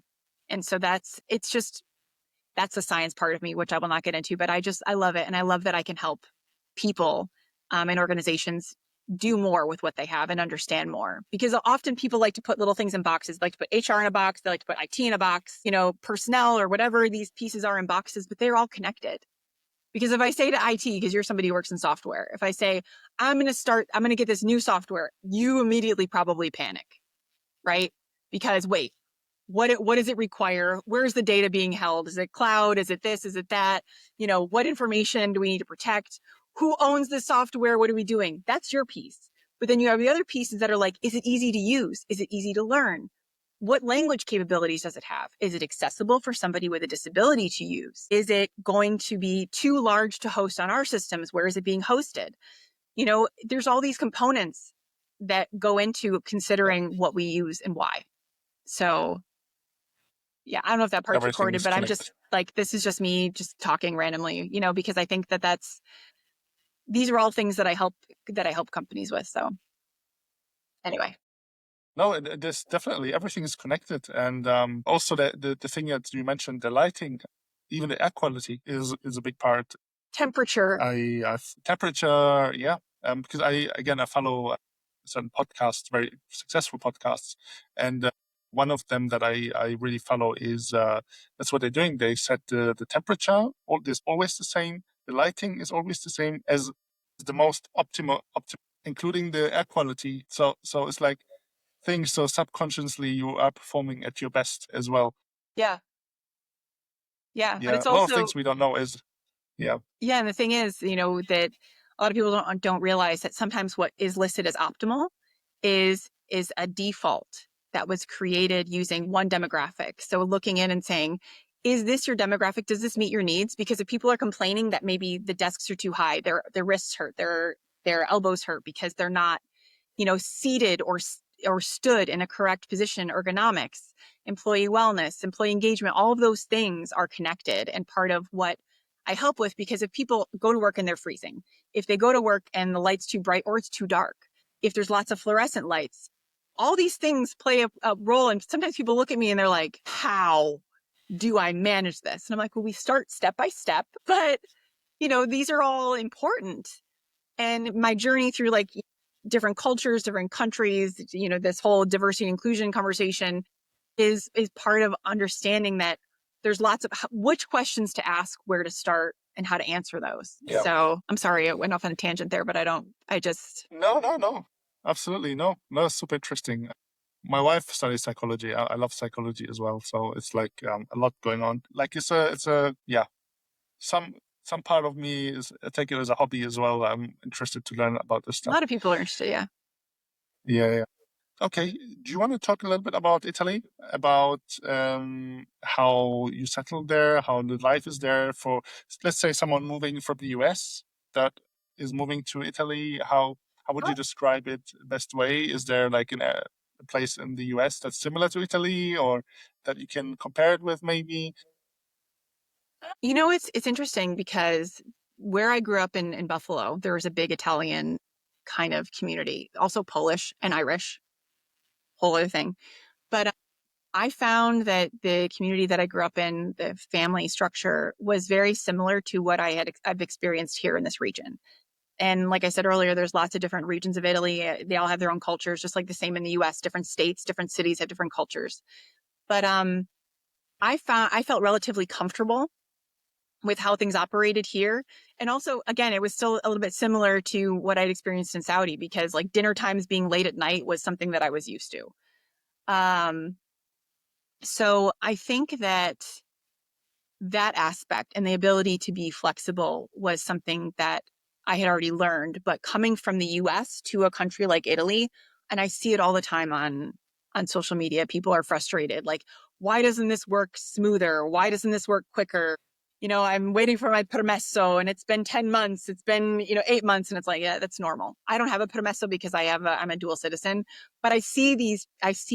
And so that's the science part of me, which I will not get into, but I love it. And I love that I can help people and organizations do more with what they have and understand more, because often people like to put little things in boxes. They like to put HR in a box. They like to put IT in a box, personnel or whatever these pieces are in boxes, but they're all connected. Because if I say to IT, because you're somebody who works in software, if I say, I'm going to get this new software, you immediately probably panic, right? Because wait, what does it require? Where's the data being held? Is it cloud? Is it this? Is it that? What information do we need to protect? Who owns the software? What are we doing? That's your piece. But then you have the other pieces that are like, is it easy to use? Is it easy to learn? What language capabilities does it have? Is it accessible for somebody with a disability to use? Is it going to be too large to host on our systems? Where is it being hosted? There's all these components that go into considering what we use and why. So yeah, I don't know if that part's Everything recorded, is but I'm connected. just this is just me just talking randomly, because I think that these are all things that I help companies with. So Anyway, No, this definitely everything is connected, and also the thing that you mentioned, the lighting, even the air quality is a big part. temperature. I've temperature, yeah, because I follow certain podcasts, very successful podcasts, and one of them that I really follow is that's what they're doing. They set the temperature is always the same, the lighting is always the same as the most optimal, including the air quality. So it's like things. So subconsciously, you are performing at your best as well. Yeah. Yeah. And Yeah, it's a lot of also, things we don't know is yeah, yeah. And the thing is, that a lot of people don't realize that sometimes what is listed as optimal is a default that was created using one demographic. So looking in and saying, is this your demographic? Does this meet your needs? Because if people are complaining that maybe the desks are too high, their wrists hurt, their elbows hurt because they're not, seated or stood in a correct position, ergonomics, employee wellness, employee engagement, all of those things are connected and part of what I help with. Because if people go to work and they're freezing, if they go to work and the light's too bright or it's too dark, if there's lots of fluorescent lights, all these things play a role. And sometimes people look at me and they're like, how do I manage this? And I'm like, well, we start step by step, but these are all important. And my journey through like different cultures, different countries, this whole diversity and inclusion conversation is part of understanding that there's lots of which questions to ask, where to start, and how to answer those. yeah. So I'm sorry, I went off on a tangent there, but I just, No, absolutely no. It's super interesting. My wife studies psychology. I love psychology as well, so it's like a lot going on. Like it's a yeah. Some some part of me is I take it as a hobby as well. I'm interested to learn about this a stuff. lot of people are interested. Yeah. Yeah. Okay. Do you want to talk a little bit about Italy? About how you settled there, how the life is there for, let's say, someone moving from the US that is moving to Italy? How would you describe it best way? Is there like a place in the US that's similar to Italy, or that you can compare it with, maybe? It's interesting because where I grew up in Buffalo, there was a big Italian kind of community, also Polish and Irish, whole other thing. But I found that the community that I grew up in, the family structure, was very similar to what I've experienced here in this region. And like I said earlier, there's lots of different regions of Italy. They all have their own cultures, just like the same in the U.S. Different states, different cities have different cultures. But I felt relatively comfortable with how things operated here. And also, again, it was still a little bit similar to what I'd experienced in Saudi, because like dinner times being late at night was something that I was used to. Um, so I think that aspect and the ability to be flexible was something that I had already learned. But coming from the US to a country like Italy, and I see it all the time on social media, people are frustrated. Like, why doesn't this work smoother? Why doesn't this work quicker? I'm waiting for my permesso and it's been 10 months. It's been, 8 months. And it's like, yeah, that's normal. I don't have a permesso because I'm a dual citizen, but I see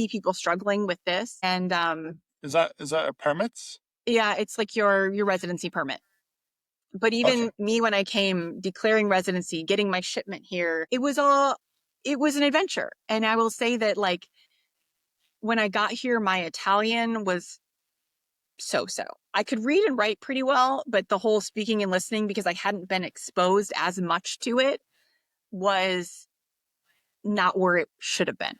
people struggling with this. And, Is that a permit? yeah, it's like your residency permit. But Okay. even me, when I came declaring residency, getting my shipment here, it was an adventure. And I will say that like when I got here, my Italian was so. I could read and write pretty well, but the whole speaking and listening, because I hadn't been exposed as much to it, was not where it should have been.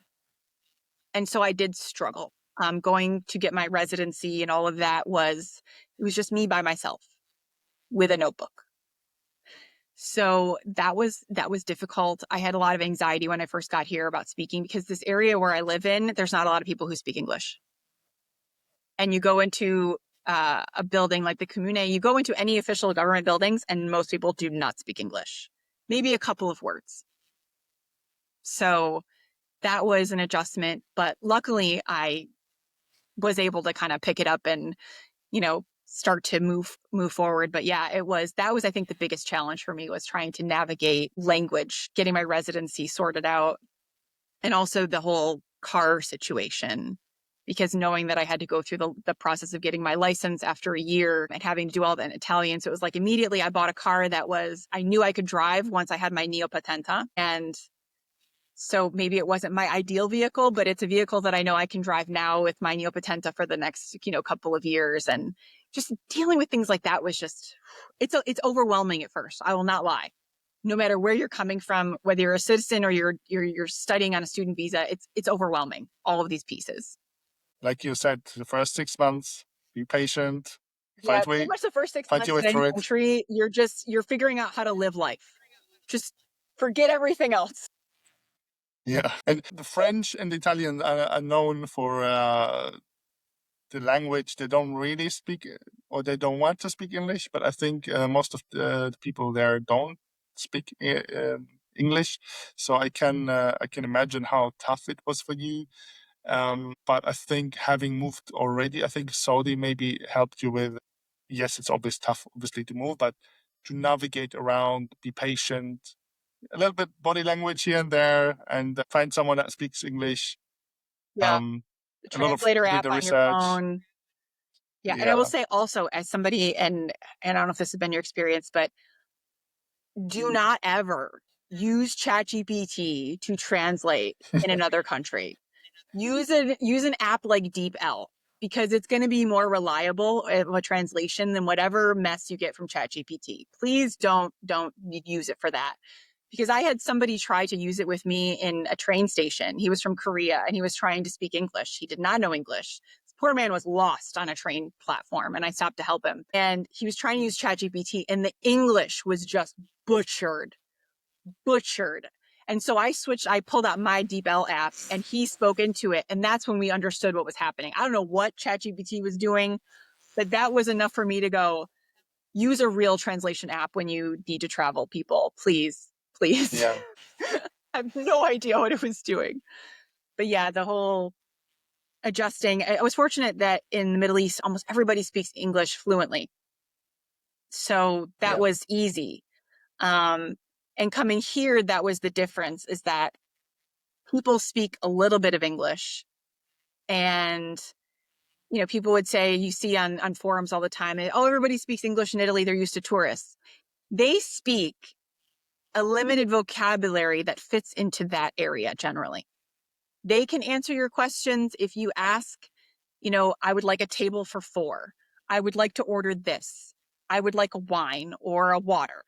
And so I did struggle. Going to get my residency and all of that it was just me by myself with a notebook. So that was difficult. I had a lot of anxiety when I first got here about speaking, because this area where I live in, there's not a lot of people who speak English. And you go into a building like the Comune, you go into any official government buildings, and most people do not speak English. Maybe a couple of words. So that was an adjustment, but luckily I was able to kind of pick it up and start to move forward. But yeah, that was I think the biggest challenge for me, was trying to navigate language, getting my residency sorted out, and also the whole car situation, because knowing that I had to go through the process of getting my license after a year and having to do all that in Italian. So it was like immediately I bought a car I knew I could drive once I had my Neopatenta. And So maybe it wasn't my ideal vehicle, but it's a vehicle that I know I can drive now with my Neopotenta for the next, couple of years. And just dealing with things like that was just, it's overwhelming at first. I will not lie. No matter where you're coming from, whether you're a citizen or you're studying on a student visa, it's overwhelming, all of these pieces. Like you said, the first 6 months, be patient, Yeah, find pretty way, much the first six find months your way in any through it. country, you're figuring out how to live life. Just forget everything else. Yeah. And the French and the Italian are known for the language. They don't really speak or they don't want to speak English, but I think most of the people there don't speak English. So I can imagine how tough it was for you. But I think having moved already, I think Saudi maybe helped you with, yes, it's always tough, obviously, to move, but to navigate around, be patient, a little bit body language here and there, and find someone that speaks English. Yeah. Um, The a lot of translator did app the on your research. phone. Yeah. And I will Yeah. say also, as somebody, and I don't know if this has been your experience, but do not ever use ChatGPT to translate in another country. Use an app like DeepL, because it's going to be more reliable of a translation than whatever mess you get from ChatGPT. Please don't use it for that. Because I had somebody try to use it with me in a train station. He was from Korea and he was trying to speak English. He did not know English. This poor man was lost on a train platform and I stopped to help him. And he was trying to use ChatGPT and the English was just butchered, butchered. And so I pulled out my DeepL app and he spoke into it. And that's when we understood what was happening. I don't know what ChatGPT was doing, but that was enough for me to go, use a real translation app when you need to travel, people. Please, please. Yeah. I have no idea what it was doing. But yeah, the whole adjusting. I was fortunate that in the Middle East, almost everybody speaks English fluently. So that Yeah. was easy. Um, and coming here, that was the difference, is that people speak a little bit of English. And, people would say, you see on forums all the time, oh, everybody speaks English in Italy. They're used to tourists. They speak a limited vocabulary that fits into that area generally. They can answer your questions if you ask, I would like a table for 4. I would like to order this. I would like a wine or a water.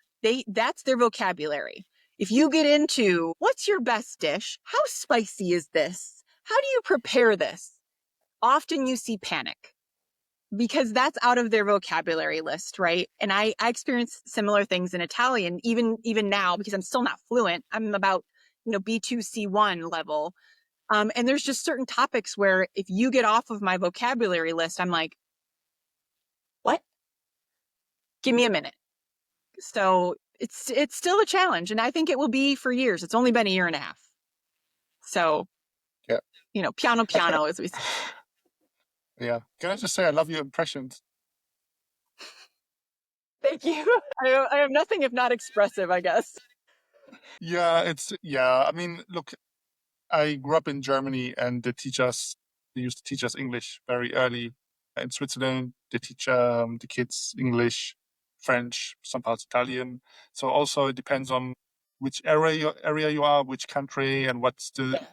That's their vocabulary. If you get into what's your best dish? How spicy is this? How do you prepare this? Often you see panic because that's out of their vocabulary list, right? And I experienced similar things in Italian, even now, because I'm still not fluent. I'm about, B2, C1 level. And there's just certain topics where if you get off of my vocabulary list, I'm like, what? Give me a minute. So it's still a challenge, and I think it will be for years. It's only been a year and a half. So, Yeah. piano piano, as we say. Yeah. Can I just say I love your impressions? Thank you. I have nothing if not expressive, I guess. Yeah. I mean, look, I grew up in Germany and they used to teach us English very early. In Switzerland, they teach the kids English, French, some parts Italian. So also it depends on which area you are, which country, and what's the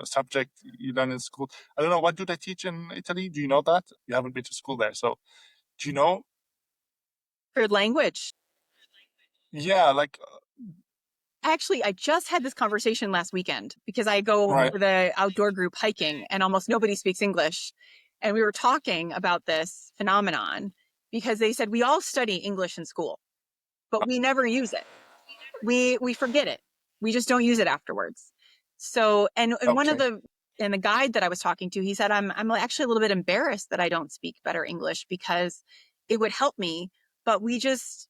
subject you learn in school. I don't know, what do they teach in Italy? Do you know that? You haven't been to school there, so do you know? Third language. Yeah, like Actually, I just had this conversation last weekend because I go right. with an outdoor group hiking and almost nobody speaks English. And we were talking about this phenomenon because they said we all study English in school, but we never use it. We forget it. We just don't use it afterwards. So, and one of Okay. the guide that I was talking to, he said, I'm actually a little bit embarrassed that I don't speak better English because it would help me, but we just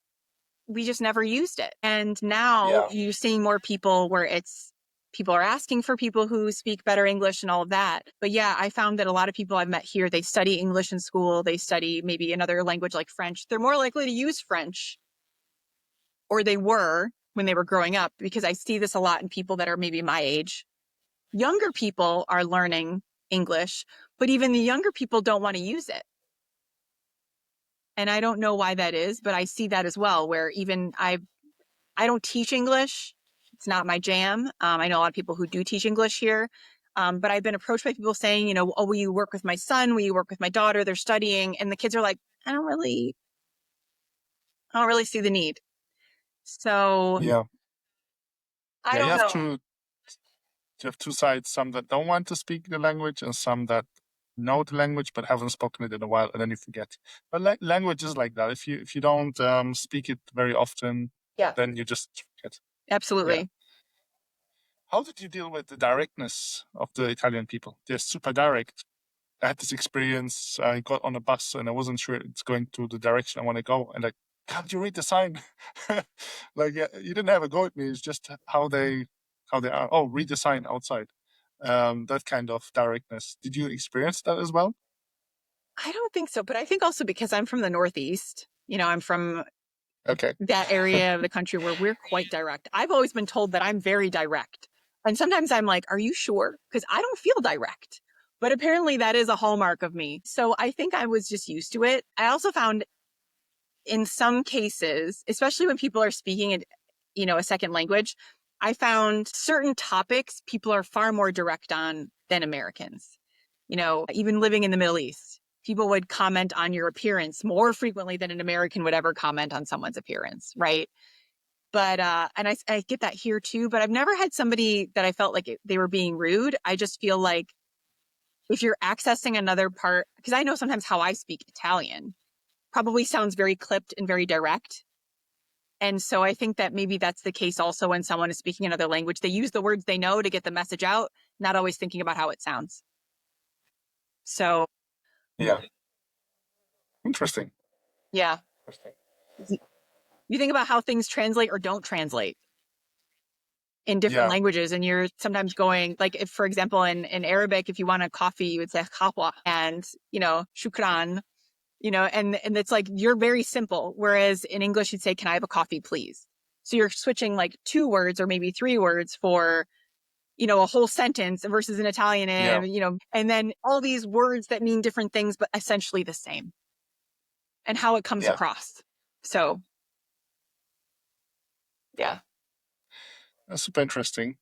never used it. And now Yeah. you're seeing more people where people are asking for people who speak better English and all of that. But yeah, I found that a lot of people I've met here, they study English in school, they study maybe another language like French. They're more likely to use French, or they were when they were growing up, because I see this a lot in people that are maybe my age. Younger people are learning English, but even the younger people don't want to use it. And I don't know why that is, but I see that as well, where even I don't teach English, It's not my jam. I know a lot of people who do teach English here. But I've been approached by people saying, oh, will you work with my son? Will you work with my daughter? They're studying. And the kids are like, I don't really see the need. So Yeah. I Yeah, don't know. you have two sides, some that don't want to speak the language and some that know the language but haven't spoken it in a while, and then you forget. But language is like that. If you don't speak it very often, Yeah, then you just forget. Yeah. absolutely. How did you deal with the directness of the Italian people? They're super direct. I had this experience. I got on a bus and I wasn't sure it's going to the direction I want to go. And like, can't you read the sign? Like, yeah, you didn't have a go at me. It's just how they are. Oh, read the sign outside. That kind of directness. Did you experience that as well? I don't think so. But I think also because I'm from the Northeast, I'm from Okay. that area of the country where we're quite direct. I've always been told that I'm very direct. And sometimes I'm like, are you sure? Because I don't feel direct. But apparently that is a hallmark of me. So I think I was just used to it. I also found in some cases, especially when people are speaking a second language, I found certain topics people are far more direct on than Americans. Even living in the Middle East, people would comment on your appearance more frequently than an American would ever comment on someone's appearance, right? But and I get that here too, but I've never had somebody that I felt like they were being rude. I just feel like if you're accessing another part, because I know sometimes how I speak Italian probably sounds very clipped and very direct. And so I think that maybe that's the case also when someone is speaking another language. They use the words they know to get the message out, not always thinking about how it sounds. So, Yeah. Interesting. yeah, Interesting. you think about how things translate or don't translate in different Yeah. languages. And you're sometimes going, like, if, for example, in Arabic, if you want a coffee, you would say kahwa and, shukran, and it's like you're very simple. Whereas in English, you'd say, can I have a coffee, please? So you're switching like 2 words or maybe 3 words for a whole sentence versus in Italian, Yeah. and then all these words that mean different things, but essentially the same and how it comes Yeah. across. So, yeah. That's super interesting.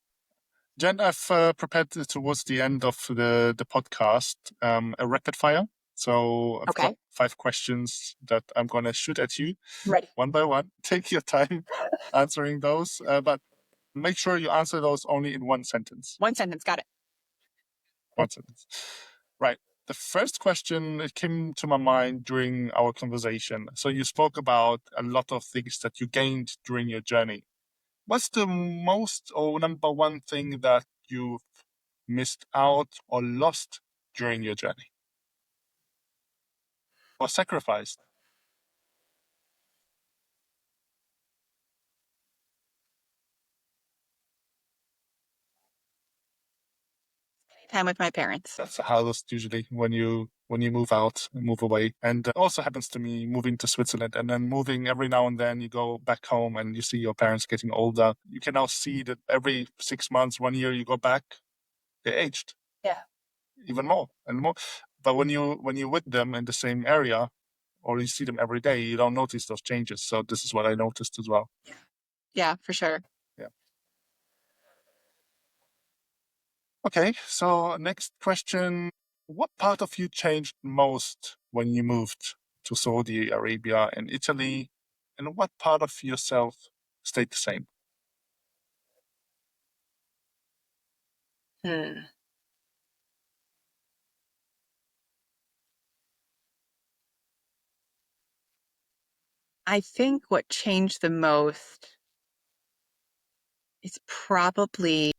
Jen, I've prepared towards the end of the podcast a rapid fire. So I've got Okay. 5 questions that I'm going to shoot at you Ready. one by one. Take your time answering those, but make sure you answer those only in one sentence. One sentence. Got it. One sentence. Right. The first question, it came to my mind during our conversation. So you spoke about a lot of things that you gained during your journey. What's the most or number one thing that you've missed out or lost during your journey or sacrificed? Time with my parents. That's the hardest usually when you move out and move away. And it also happens to me moving to Switzerland and then moving every now and then you go back home and you see your parents getting older. You can now see that every 6 months, 1 year you go back, they aged Yeah. even more and more. But when you're with them in the same area or you see them every day, you don't notice those changes. So this is what I noticed as well. Yeah, for sure. Yeah. Okay, so next question. What part of you changed most when you moved to Saudi Arabia and Italy? And what part of yourself stayed the same? Hmm. I think what changed the most is probably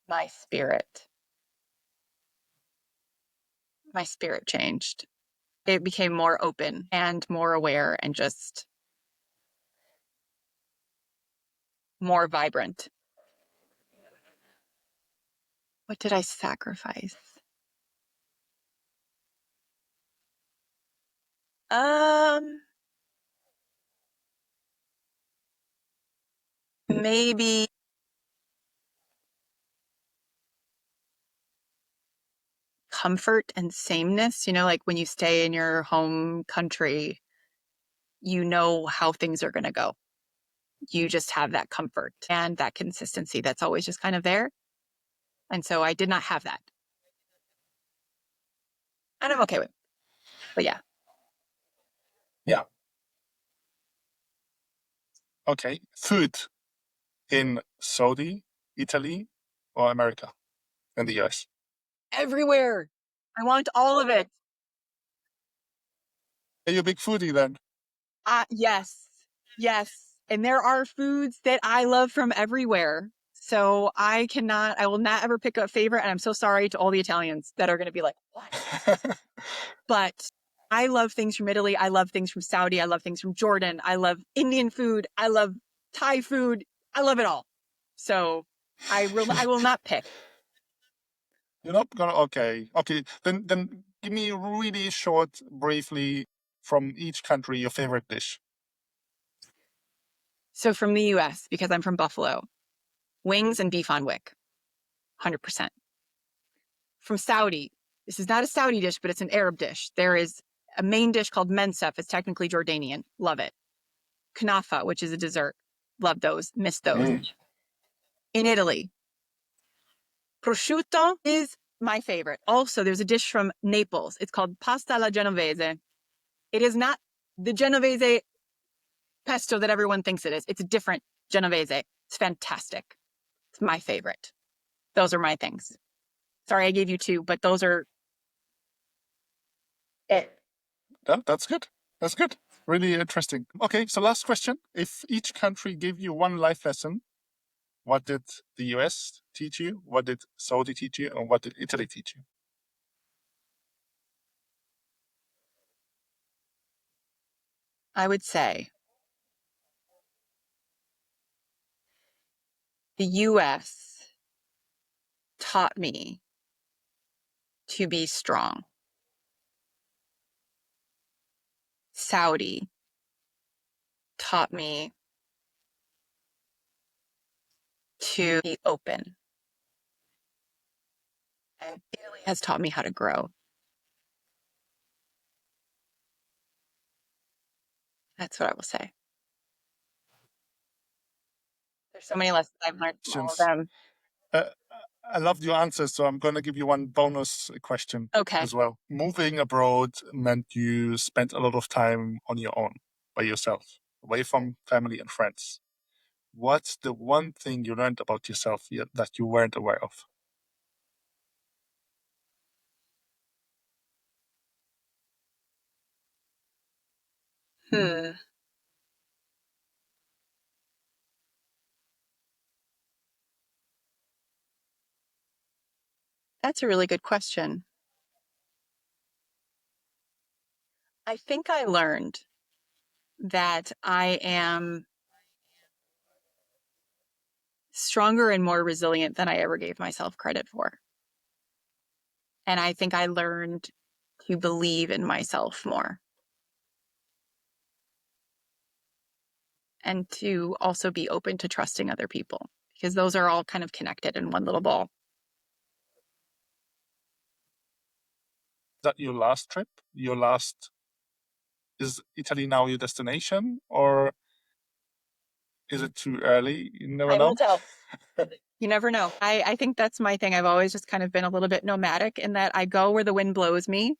my spirit. My spirit changed. It became more open and more aware and just more vibrant. What did I sacrifice? Um, Maybe comfort and sameness, like when you stay in your home country, you know how things are going to go. you just have that comfort and that consistency that's always just kind of there. And so I did not have that. And I'm okay with it. But yeah. Yeah. Okay. Food in Saudi, Italy, or America and the US? Everywhere. I want all of it. Are you a big foodie then? Yes. Yes. And there are foods that I love from everywhere. So I will not ever pick a favorite. And I'm so sorry to all the Italians that are going to be like, what? But I love things from Italy. I love things from Saudi. I love things from Jordan. I love Indian food. I love Thai food. I love it all. So I will not pick. You're not gonna. Okay. Then give me really short, briefly from each country your favorite dish. So from the US, because I'm from Buffalo, wings and beef on wick, 100%. From Saudi, this is not a Saudi dish, but it's an Arab dish. There is a main dish called mensef. It's technically Jordanian. Love it. Kanafa, which is a dessert. Love those. Miss those. In Italy, prosciutto is my favorite. Also, there's a dish from Naples. It's called pasta alla genovese. It is not the genovese pesto that everyone thinks it is. It's a different genovese. It's fantastic. It's my favorite. Those are my things. Sorry, I gave you two, but those are it. Yeah, that's good. That's good. Really interesting. Okay, so last question. If each country gave you one life lesson, what did the US teach you? What did Saudi teach you? And what did Italy teach you? I would say the US taught me to be strong. Saudi taught me to be open. And Italy has taught me how to grow. That's what I will say. There's so many lessons I've learned from all of Questions. them. Uh, I loved your answers, so I'm going to give you one bonus question Okay. as well. Moving abroad meant you spent a lot of time on your own, by yourself, away from family and friends. What's the one thing you learned about yourself that you weren't aware of? Hmm. That's a really good question. I think I learned that I am stronger and more resilient than I ever gave myself credit for. And I think I learned to believe in myself more and to also be open to trusting other people because those are all kind of connected in one little ball. Is that your last trip? Is Italy now your destination, or is it too early? You never know. Tell. You never know. I think that's my thing. I've always just kind of been a little bit nomadic in that I go where the wind blows me,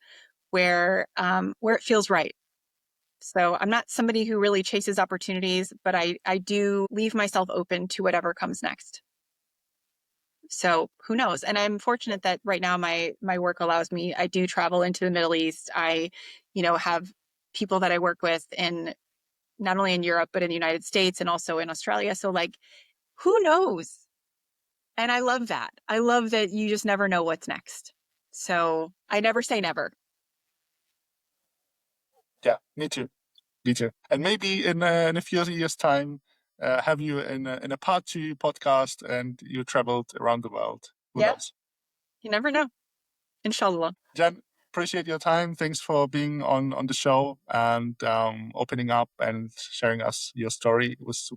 where it feels right. So I'm not somebody who really chases opportunities, but I do leave myself open to whatever comes next. So who knows? And I'm fortunate that right now my work allows me, I do travel into the Middle East. I, have people that I work with in not only in Europe, but in the United States and also in Australia. So like, who knows? And I love that. I love that you just never know what's next. So I never say never. Yeah, me too. Me too. And maybe in a few years' time, have you in a part two podcast, and you traveled around the world. Who knows? You never know. Inshallah. Jen, appreciate your time. Thanks for being on the show and opening up and sharing us your story. It was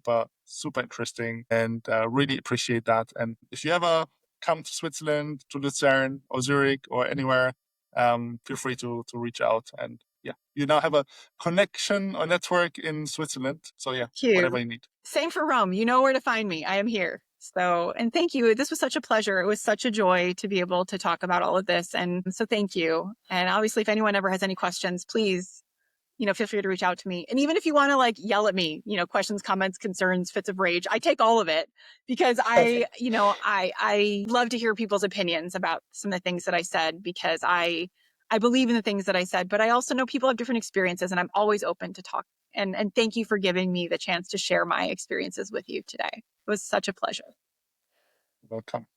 super interesting, and really appreciate that. And if you ever come to Switzerland, to Lucerne or Zurich or anywhere, feel free to reach out. And yeah, you now have a connection or network in Switzerland. So yeah, Thank whatever you. you need. Same for Rome. You know where to find me. I am here. So, and thank you. This was such a pleasure. It was such a joy to be able to talk about all of this. And so thank you. And obviously, if anyone ever has any questions, please, feel free to reach out to me. And even if you want to like yell at me, questions, comments, concerns, fits of rage, I take all of it because I love to hear people's opinions about some of the things that I said because I believe in the things that I said, but I also know people have different experiences and I'm always open to talk. And thank you for giving me the chance to share my experiences with you today. It was such a pleasure. Welcome.